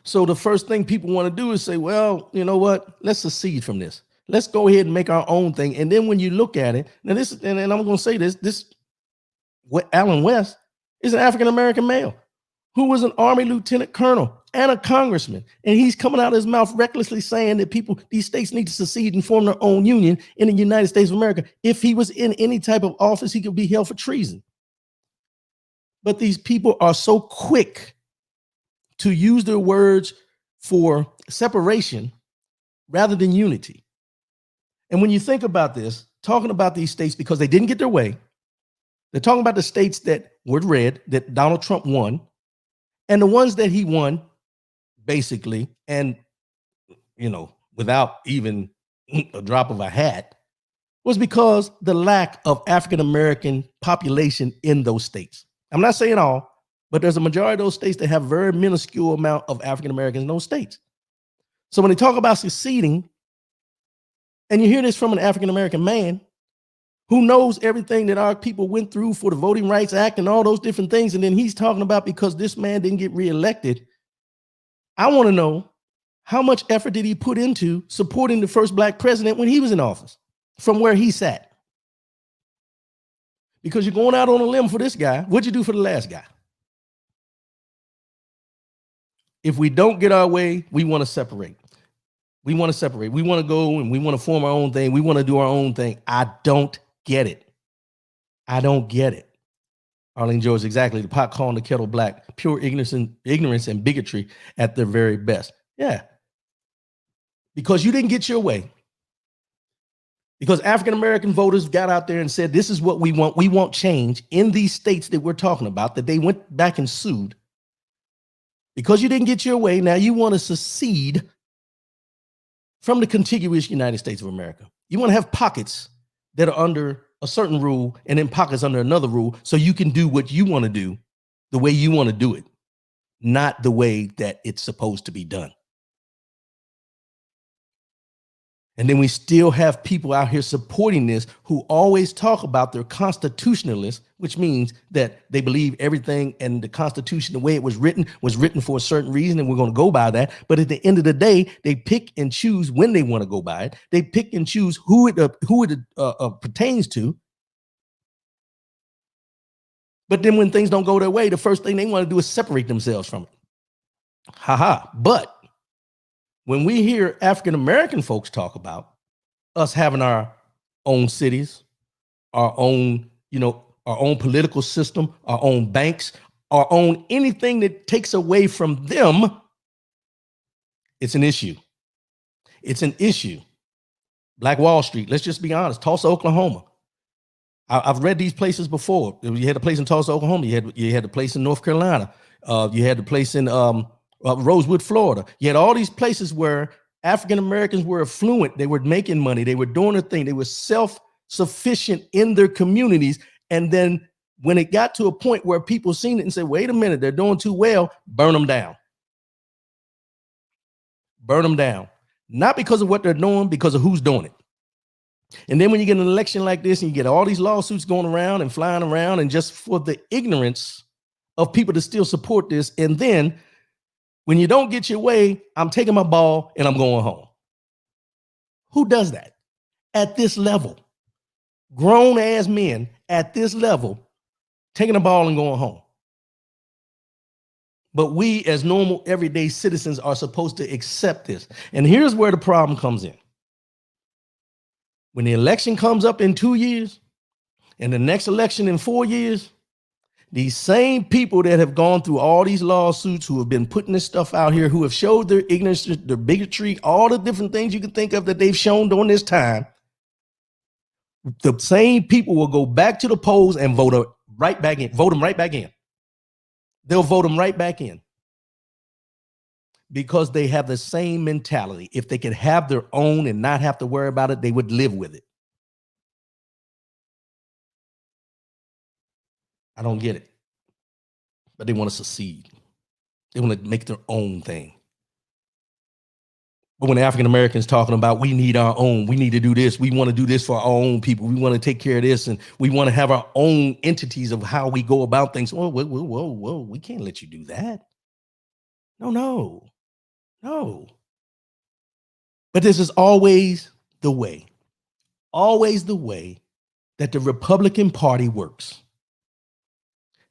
A: So the first thing people want to do is say, well, you know what? Let's secede from this. Let's go ahead and make our own thing. And then when you look at it, now this, and I'm going to say this, what Allen West is an African-American male who was an Army lieutenant colonel and a congressman. And he's coming out of his mouth recklessly saying that these states need to secede and form their own union in the United States of America. If he was in any type of office, he could be held for treason. But these people are so quick to use their words for separation rather than unity. And when you think about this, talking about these states because they didn't get their way, they're talking about the states that were red, that Donald Trump won, and the ones that he won, basically, and without even a drop of a hat, was because the lack of African American population in those states. I'm not saying all, but there's a majority of those states that have very minuscule amount of African Americans in those states. So when they talk about seceding, and you hear this from an African American man who knows everything that our people went through for the Voting Rights Act and all those different things, and then he's talking about because this man didn't get reelected, I want to know how much effort did he put into supporting the first black president when he was in office from where he sat? Because you're going out on a limb for this guy. What'd you do for the last guy? If we don't get our way, we want to separate. We want to separate. We want to go and we want to form our own thing. We want to do our own thing. I don't get it. I don't get it. Arlene George, exactly. The pot calling the kettle black. Pure ignorance and bigotry at their very best. Yeah. Because you didn't get your way. Because African-American voters got out there and said, this is what we want. We want change in these states that we're talking about, that they went back and sued. Because you didn't get your way, now you want to secede from the contiguous United States of America. You want to have pockets that are under a certain rule and then pockets under another rule so you can do what you want to do the way you want to do it, not the way that it's supposed to be done. And then we still have people out here supporting this who always talk about their constitutionalists, which means that they believe everything in the Constitution, the way it was written for a certain reason, and we're going to go by that. But at the end of the day, they pick and choose when they want to go by it. They pick and choose who it pertains to. But then when things don't go their way, the first thing they want to do is separate themselves from it. But when we hear African-American folks talk about us having our own cities, our own, our own political system, our own banks, our own anything that takes away from them, it's an issue. It's an issue. Black Wall Street, let's just be honest, Tulsa, Oklahoma. I've read these places before. You had a place in Tulsa, Oklahoma. You had a place in North Carolina. You had a place in Rosewood, Florida. You had all these places where African Americans were affluent. They were making money. They were doing their thing. They were self-sufficient in their communities. And then when it got to a point where people seen it and said, wait a minute, they're doing too well, burn them down. Burn them down. Not because of what they're doing, because of who's doing it. And then when you get an election like this and you get all these lawsuits going around and flying around, and just for the ignorance of people to still support this, and then when you don't get your way, I'm taking my ball and I'm going home. Who does that at this level? Grown ass men at this level, taking the ball and going home. But we as normal everyday citizens are supposed to accept this. And here's where the problem comes in. When the election comes up in 2 years and the next election in 4 years, these same people that have gone through all these lawsuits, who have been putting this stuff out here, who have showed their ignorance, their bigotry, all the different things you can think of that they've shown during this time, the same people will go back to the polls and vote them right back in. They'll vote them right back in because they have the same mentality. If they could have their own and not have to worry about it, they would live with it. I don't get it. But they want to secede. They want to make their own thing. But when African Americans talking about we need our own, we need to do this, we want to do this for our own people, we want to take care of this, and we want to have our own entities of how we go about things. Whoa, we can't let you do that. No. But this is always the way that the Republican Party works.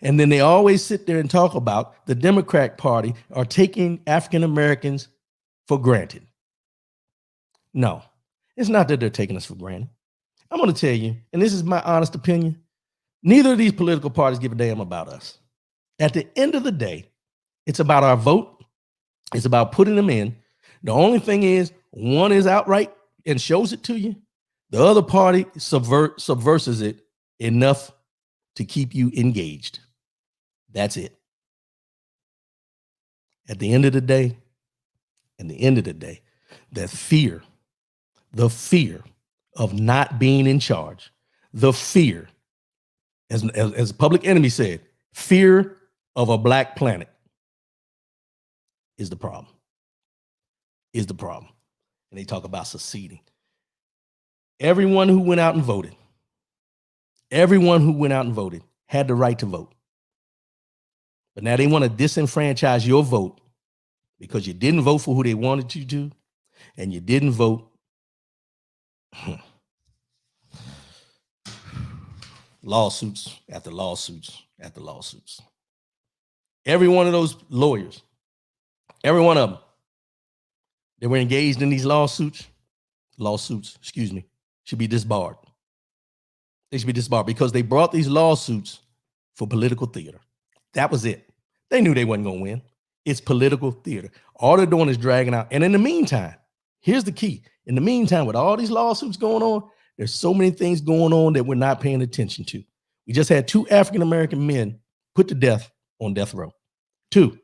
A: And then they always sit there and talk about the Democrat Party are taking African Americans for granted. No, it's not that they're taking us for granted. I'm going to tell you, and this is my honest opinion, neither of these political parties give a damn about us. At the end of the day, it's about our vote. It's about putting them in. The only thing is, One is outright and shows it to you. The other party subverses it enough to keep you engaged. That's it. At the end of the day, that fear, the fear of not being in charge, the fear, as Public Enemy said, fear of a black planet is the problem. And they talk about seceding. Everyone who went out and voted had the right to vote. But now they want to disenfranchise your vote because you didn't vote for who they wanted you to, and you didn't vote. Lawsuits after lawsuits after lawsuits. Every one of those lawyers, every one of them, they were engaged in these lawsuits, should be disbarred. They should be disbarred because they brought these lawsuits for political theater. That was it. They knew they wasn't going to win. It's political theater. All they're doing is dragging out. And in the meantime, here's the key. In the meantime, with all these lawsuits going on, there's so many things going on that we're not paying attention to. We just had 2 African-American men put to death on death row. 2.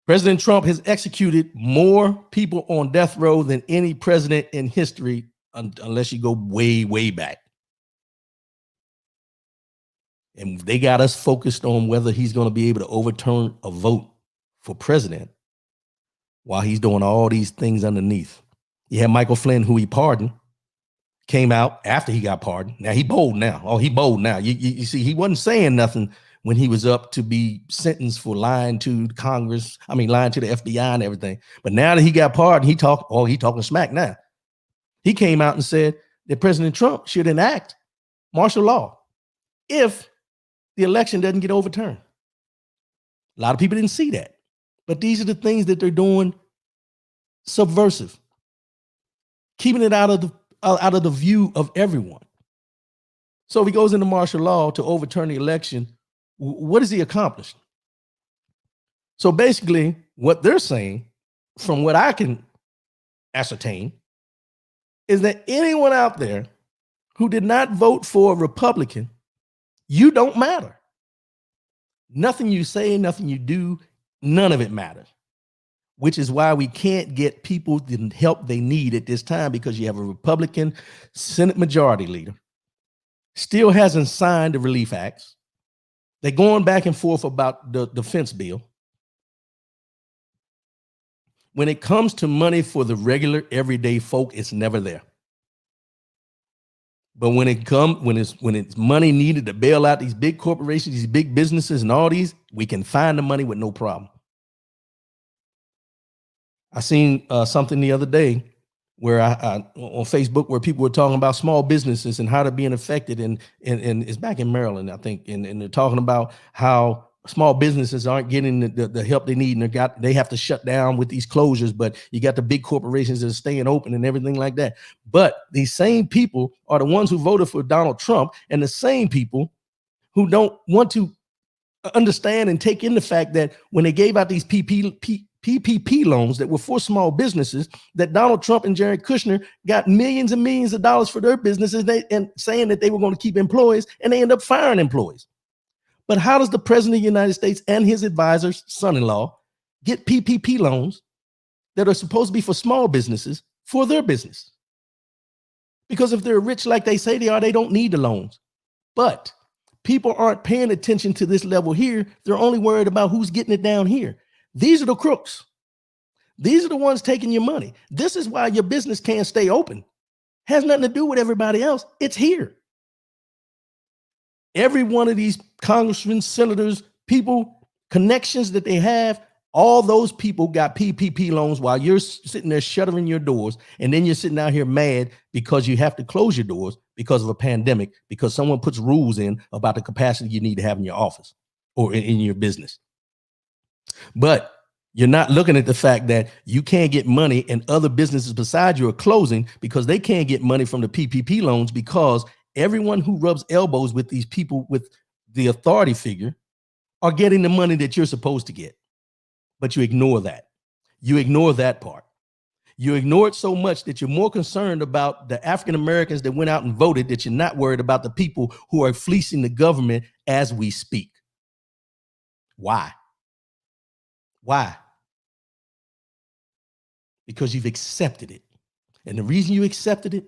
A: President Trump has executed more people on death row than any president in history, unless you go way, way back. And they got us focused on whether he's going to be able to overturn a vote for president while he's doing all these things underneath. You had Michael Flynn, who he pardoned, came out after he got pardoned. Now he bold now. You see, he wasn't saying nothing when he was up to be sentenced for lying to Congress. Lying to the FBI and everything. But now that he got pardoned, he talking smack now. He came out and said that President Trump should enact martial law if the election doesn't get overturned. A lot of people didn't see that. But these are the things that they're doing subversive, keeping it out of the view of everyone. So if he goes into martial law to overturn the election, what has he accomplished? So basically, what they're saying, from what I can ascertain, is that anyone out there who did not vote for a Republican, you don't matter. Nothing you say, nothing you do, none of it matters. Which is why we can't get people the help they need at this time, because you have a Republican Senate Majority Leader, still hasn't signed the relief acts. They're going back and forth about the defense bill. When it comes to money for the regular everyday folk, it's never there. But when it's money needed to bail out these big corporations, these big businesses and all these, we can find the money with no problem. I seen something the other day where I on Facebook where people were talking about small businesses and how they're being affected, and it's back in Maryland, I think, and they're talking about how small businesses aren't getting the help they need, and they have to shut down with these closures, but you got the big corporations that are staying open and everything like that. But these same people are the ones who voted for Donald Trump, and the same people who don't want to understand and take in the fact that when they gave out these PPP loans that were for small businesses, that Donald Trump and Jared Kushner got millions and millions of dollars for their businesses, and saying that they were going to keep employees, and they end up firing employees. But how does the president of the United States and his advisor's son-in-law get PPP loans that are supposed to be for small businesses for their business? Because if they're rich like they say they are, they don't need the loans. But people aren't paying attention to this level here. They're only worried about who's getting it down here. These are the crooks. These are the ones taking your money. This is why your business can't stay open. Has nothing to do with everybody else. It's here. Every one of these congressmen, senators, people, connections that they have, all those people got PPP loans while you're sitting there shuttering your doors. And then you're sitting out here mad because you have to close your doors because of a pandemic, because someone puts rules in about the capacity you need to have in your office or in your business. But you're not looking at the fact that you can't get money, and other businesses beside you are closing because they can't get money from the PPP loans, because everyone who rubs elbows with these people with the authority figure are getting the money that you're supposed to get. But you ignore that. You ignore that part. You ignore it so much that you're more concerned about the African Americans that went out and voted that you're not worried about the people who are fleecing the government as we speak. Why? Why? Because you've accepted it. And the reason you accepted it,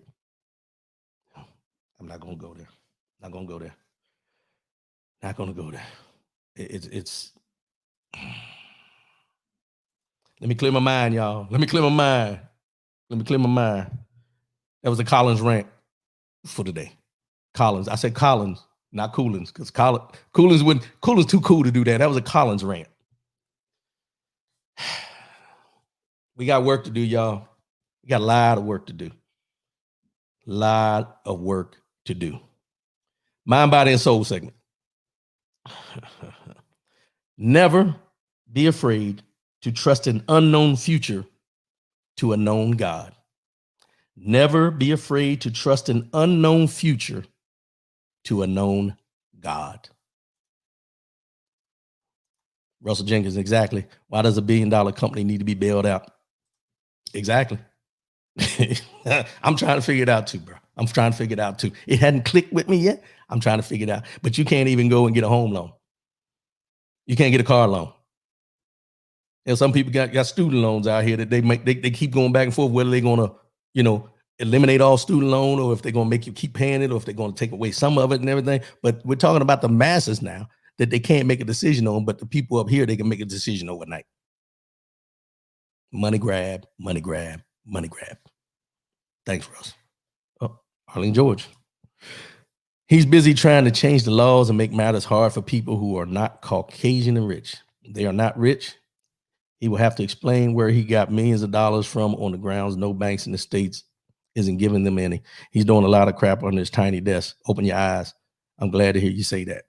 A: I'm not going to go there. Not going to go there. Not going to go there. It's let me clear my mind, y'all. Let me clear my mind. That was a Collins rant for today. Collins. I said Collins, not Coolins, because Coolins too cool to do that. That was a Collins rant. We got work to do, y'all. We got a lot of work to do. Lot of work to do. Mind, body, and soul segment. Never be afraid to trust an unknown future to a known God. Never be afraid to trust an unknown future to a known God. Russell Jenkins, exactly. Why does $1 billion company need to be bailed out? Exactly. I'm trying to figure it out too, bro. I'm trying to figure it out too. It hadn't clicked with me yet. I'm trying to figure it out. But you can't even go and get a home loan. You can't get a car loan. And some people got student loans out here that they keep going back and forth whether they're gonna, eliminate all student loan or if they're gonna make you keep paying it or if they're gonna take away some of it and everything. But we're talking about the masses now that they can't make a decision on, but the people up here, they can make a decision overnight. Money grab, money grab, money grab. Thanks, Russ. Oh, Arlene George. He's busy trying to change the laws and make matters hard for people who are not Caucasian and rich. They are not rich. He will have to explain where he got millions of dollars from on the grounds no banks in the States isn't giving them any. He's doing a lot of crap on his tiny desk. Open your eyes. I'm glad to hear you say that.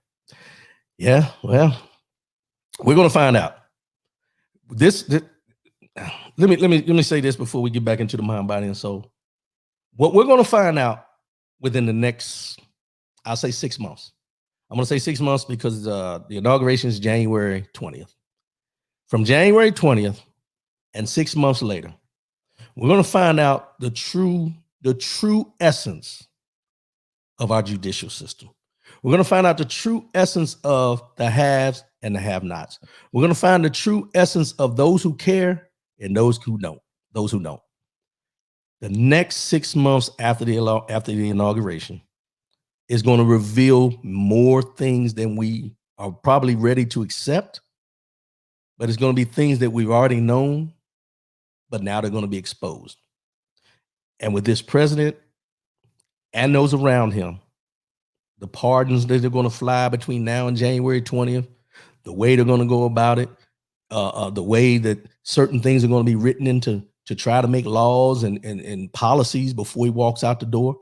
A: Yeah, well, we're going to find out. Let me say this before we get back into the mind, body, and soul. What we're going to find out within the next, I'll say 6 months. I'm going to say 6 months because the inauguration is January 20th. From January 20th and 6 months later, we're going to find out the true essence of our judicial system. We're going to find out the true essence of the haves and the have-nots. We're going to find the true essence of those who care and those who don't. The next 6 months after the inauguration is going to reveal more things than we are probably ready to accept, but it's going to be things that we've already known, but now they're going to be exposed. And with this president and those around him, the pardons that they're going to fly between now and January 20th, the way they're going to go about it, the way that certain things are going to be written into to try to make laws and policies before he walks out the door.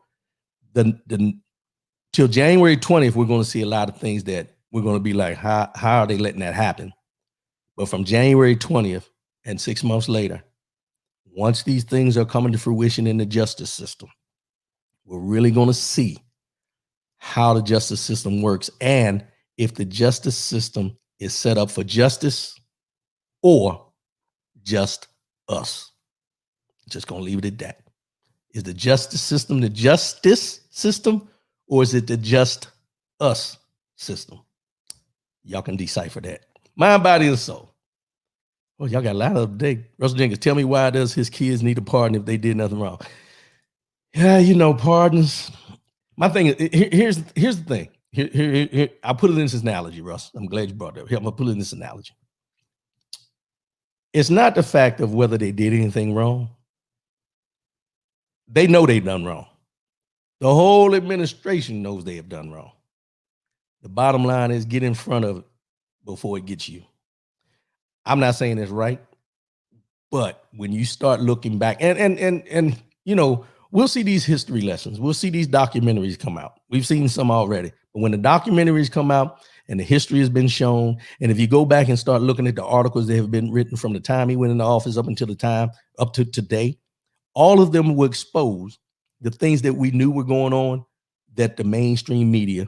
A: Till January 20th, we're going to see a lot of things that we're going to be like, how are they letting that happen? But from January 20th and 6 months later, once these things are coming to fruition in the justice system, we're really going to see how the justice system works and if the justice system is set up for justice or just us. Just going to leave it at that. Is the justice system the justice system or is it the just us system? Y'all can decipher that. Mind, body, and soul. Well, y'all got a lot of day. Russell Jenkins, tell me why does his kids need a pardon if they did nothing wrong? Yeah, pardons. My thing is, here's the thing. Here, I'll put it in this analogy, Russ. I'm glad you brought that up. I'm going to put it in this analogy. It's not the fact of whether they did anything wrong. They know they've done wrong. The whole administration knows they have done wrong. The bottom line is get in front of it before it gets you. I'm not saying it's right, but when you start looking back and we'll see these history lessons. We'll see these documentaries come out. We've seen some already, but when the documentaries come out and the history has been shown, and if you go back and start looking at the articles that have been written from the time he went into office up to today, all of them will expose the things that we knew were going on that the mainstream media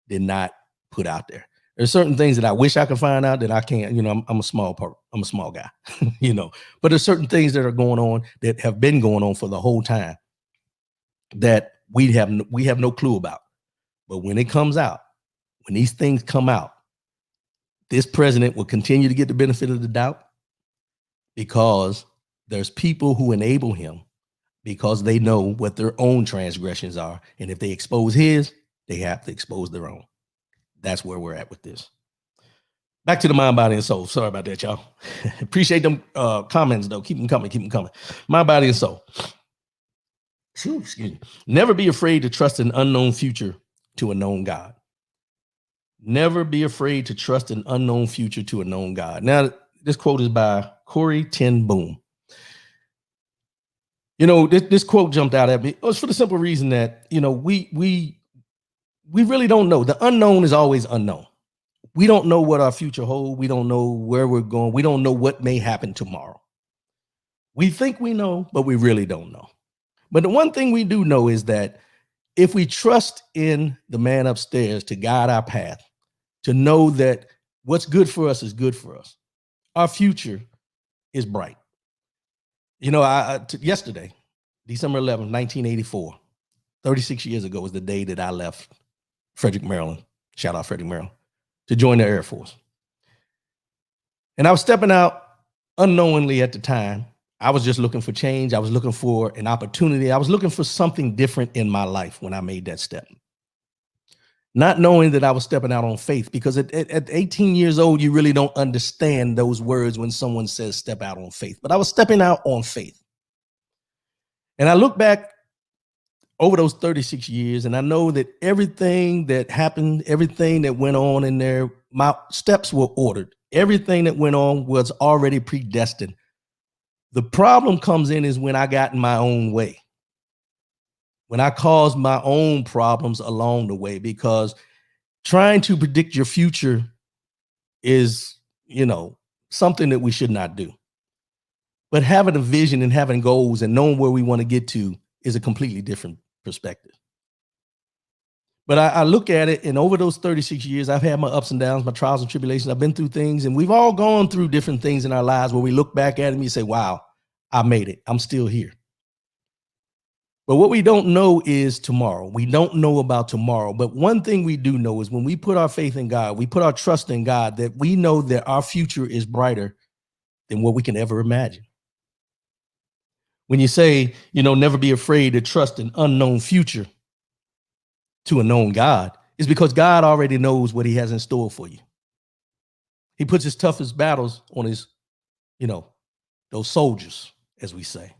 A: did not put out there. There's certain things that I wish I could find out that I can't. I'm a small guy, but there's certain things that are going on that have been going on for the whole time that we have no clue about. But when it comes out, when these things come out, this president will continue to get the benefit of the doubt because there's people who enable him because they know what their own transgressions are. And if they expose his, they have to expose their own. That's where we're at with this. Back to the mind, body, and soul. Sorry about that, y'all. Appreciate them comments, though. Keep them coming. Mind, body, and soul. Excuse me. Never be afraid to trust an unknown future to a known God. Never be afraid to trust an unknown future to a known God. Now, this quote is by Corey Ten Boom. This quote jumped out at me. It was for the simple reason that, we really don't know. The unknown is always unknown. We don't know what our future holds. We don't know where we're going. We don't know what may happen tomorrow. We think we know, but we really don't know. But the one thing we do know is that if we trust in the man upstairs to guide our path, to know that what's good for us is good for us, our future is bright. Yesterday, December 11th, 1984, 36 years ago was the day that I left Frederick, Maryland. Shout out Frederick, Maryland, to join the Air Force. And I was stepping out unknowingly at the time. I was just looking for change. I was looking for an opportunity. I was looking for something different in my life when I made that step. Not knowing that I was stepping out on faith, because at 18 years old, you really don't understand those words when someone says step out on faith. But I was stepping out on faith. And I look back over those 36 years, and I know that everything that happened, everything that went on in there, my steps were ordered. Everything that went on was already predestined. The problem comes in is when I got in my own way, when I caused my own problems along the way, because trying to predict your future is, something that we should not do. But having a vision and having goals and knowing where we want to get to is a completely different perspective. But I look at it, and over those 36 years, I've had my ups and downs, my trials and tribulations. I've been through things, and we've all gone through different things in our lives where we look back at it and we say, wow, I made it. I'm still here. But what we don't know is tomorrow. We don't know about tomorrow. But one thing we do know is when we put our faith in God, we put our trust in God, that we know that our future is brighter than what we can ever imagine. When you say, never be afraid to trust an unknown future to a known God, is because God already knows what he has in store for you. He puts his toughest battles on his, those soldiers, as we say.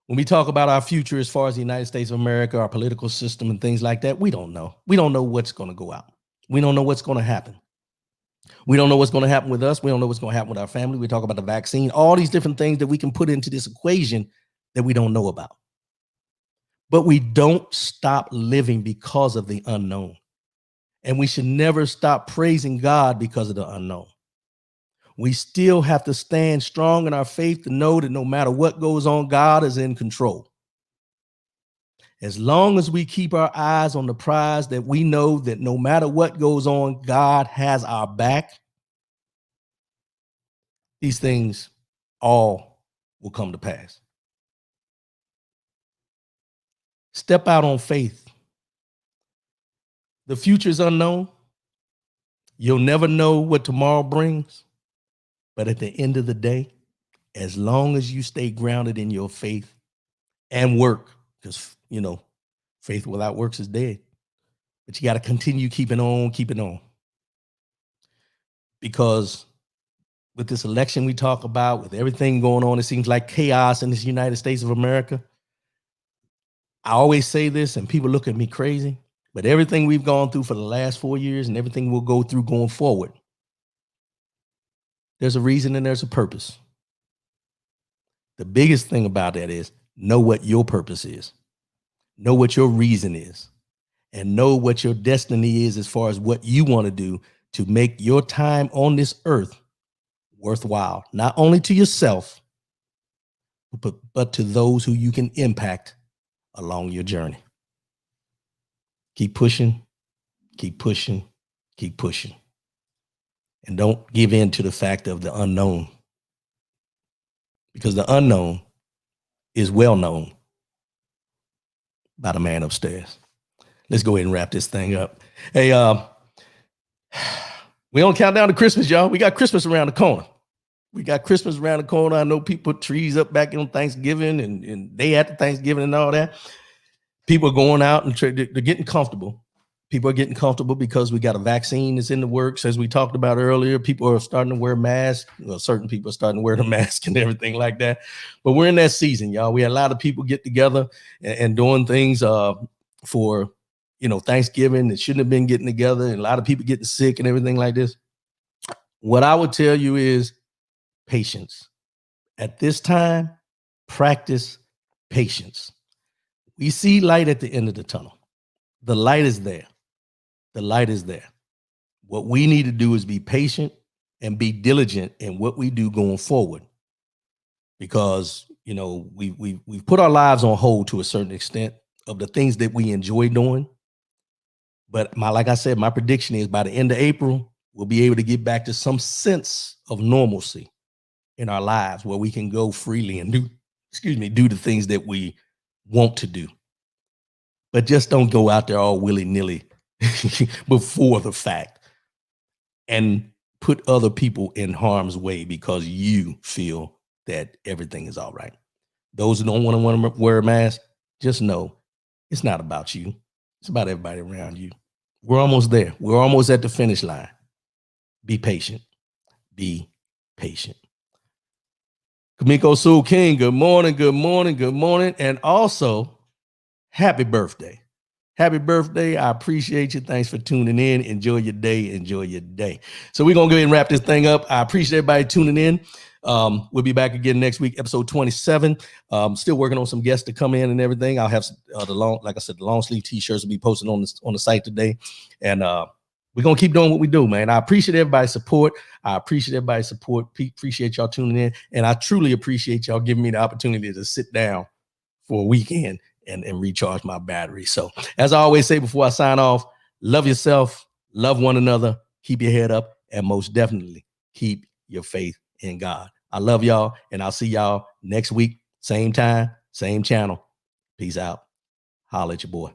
A: When we talk about our future as far as the United States of America, our political system and things like that, we don't know. We don't know what's going to go out. We don't know what's going to happen. We don't know what's going to happen with us. We don't know what's going to happen with our family. We talk about the vaccine, all these different things that we can put into this equation that we don't know about. But we don't stop living because of the unknown. And we should never stop praising God because of the unknown. We still have to stand strong in our faith to know that no matter what goes on, God is in control. As long as we keep our eyes on the prize, that we know that no matter what goes on, God has our back, these things all will come to pass. Step out on faith. The future is unknown. You'll never know what tomorrow brings. But at the end of the day, as long as you stay grounded in your faith and work, because, faith without works is dead. But you got to continue keeping on. Because with this election we talk about, with everything going on, it seems like chaos in this United States of America. I always say this, and people look at me crazy, but everything we've gone through for the last 4 years and everything we'll go through going forward, there's a reason and there's a purpose. The biggest thing about that is know what your purpose is, know what your reason is, and know what your destiny is as far as what you want to do to make your time on this earth worthwhile, not only to yourself, but to those who you can impact along your journey. Keep pushing, keep pushing, Keep pushing. And don't give in to the fact of the unknown, because the unknown is well known by the man upstairs. Let's go ahead and wrap this thing up. Hey, we don't count down to Christmas, y'all. We got Christmas around the corner. I know people put trees up back on Thanksgiving and day after Thanksgiving and all that. People are going out and they're getting comfortable. People are getting comfortable because we got a vaccine that's in the works, as we talked about earlier. People are starting to wear masks. Well, certain people are starting to wear the mask and everything like that. But we're in that season, y'all. We had a lot of people get together and doing things for, Thanksgiving that shouldn't have been getting together, and a lot of people getting sick and everything like this. What I would tell you is patience. At this time, practice patience. We see light at the end of the tunnel. The light is there. The light is there. What we need to do is be patient and be diligent in what we do going forward, because we've put our lives on hold to a certain extent of the things that we enjoy doing. But like I said, my prediction is by the end of April, we'll be able to get back to some sense of normalcy in our lives where we can go freely and do the things that we want to do. But just don't go out there all willy-nilly before the fact and put other people in harm's way because you feel that everything is all right. Those who don't want to wear a mask, just know it's not about you. It's about everybody around you. We're almost there. We're almost at the finish line. Be patient. Be patient. Kamiko Sue King, good morning, good morning, good morning. And also, happy birthday. Happy birthday. I appreciate you. Thanks for tuning in. Enjoy your day. Enjoy your day. So we're going to go ahead and wrap this thing up. I appreciate everybody tuning in. We'll be back again next week, episode 27. Still working on some guests to come in and everything. I'll have the long sleeve t-shirts will be posted on the site today. And we're going to keep doing what we do, man. I appreciate everybody's support. Appreciate y'all tuning in. And I truly appreciate y'all giving me the opportunity to sit down for a weekend and recharge my battery. So as I always say before I sign off, love yourself, love one another, keep your head up, and most definitely keep your faith in God. I love y'all, and I'll see y'all next week. Same time, same channel. Peace out. Holla at your boy.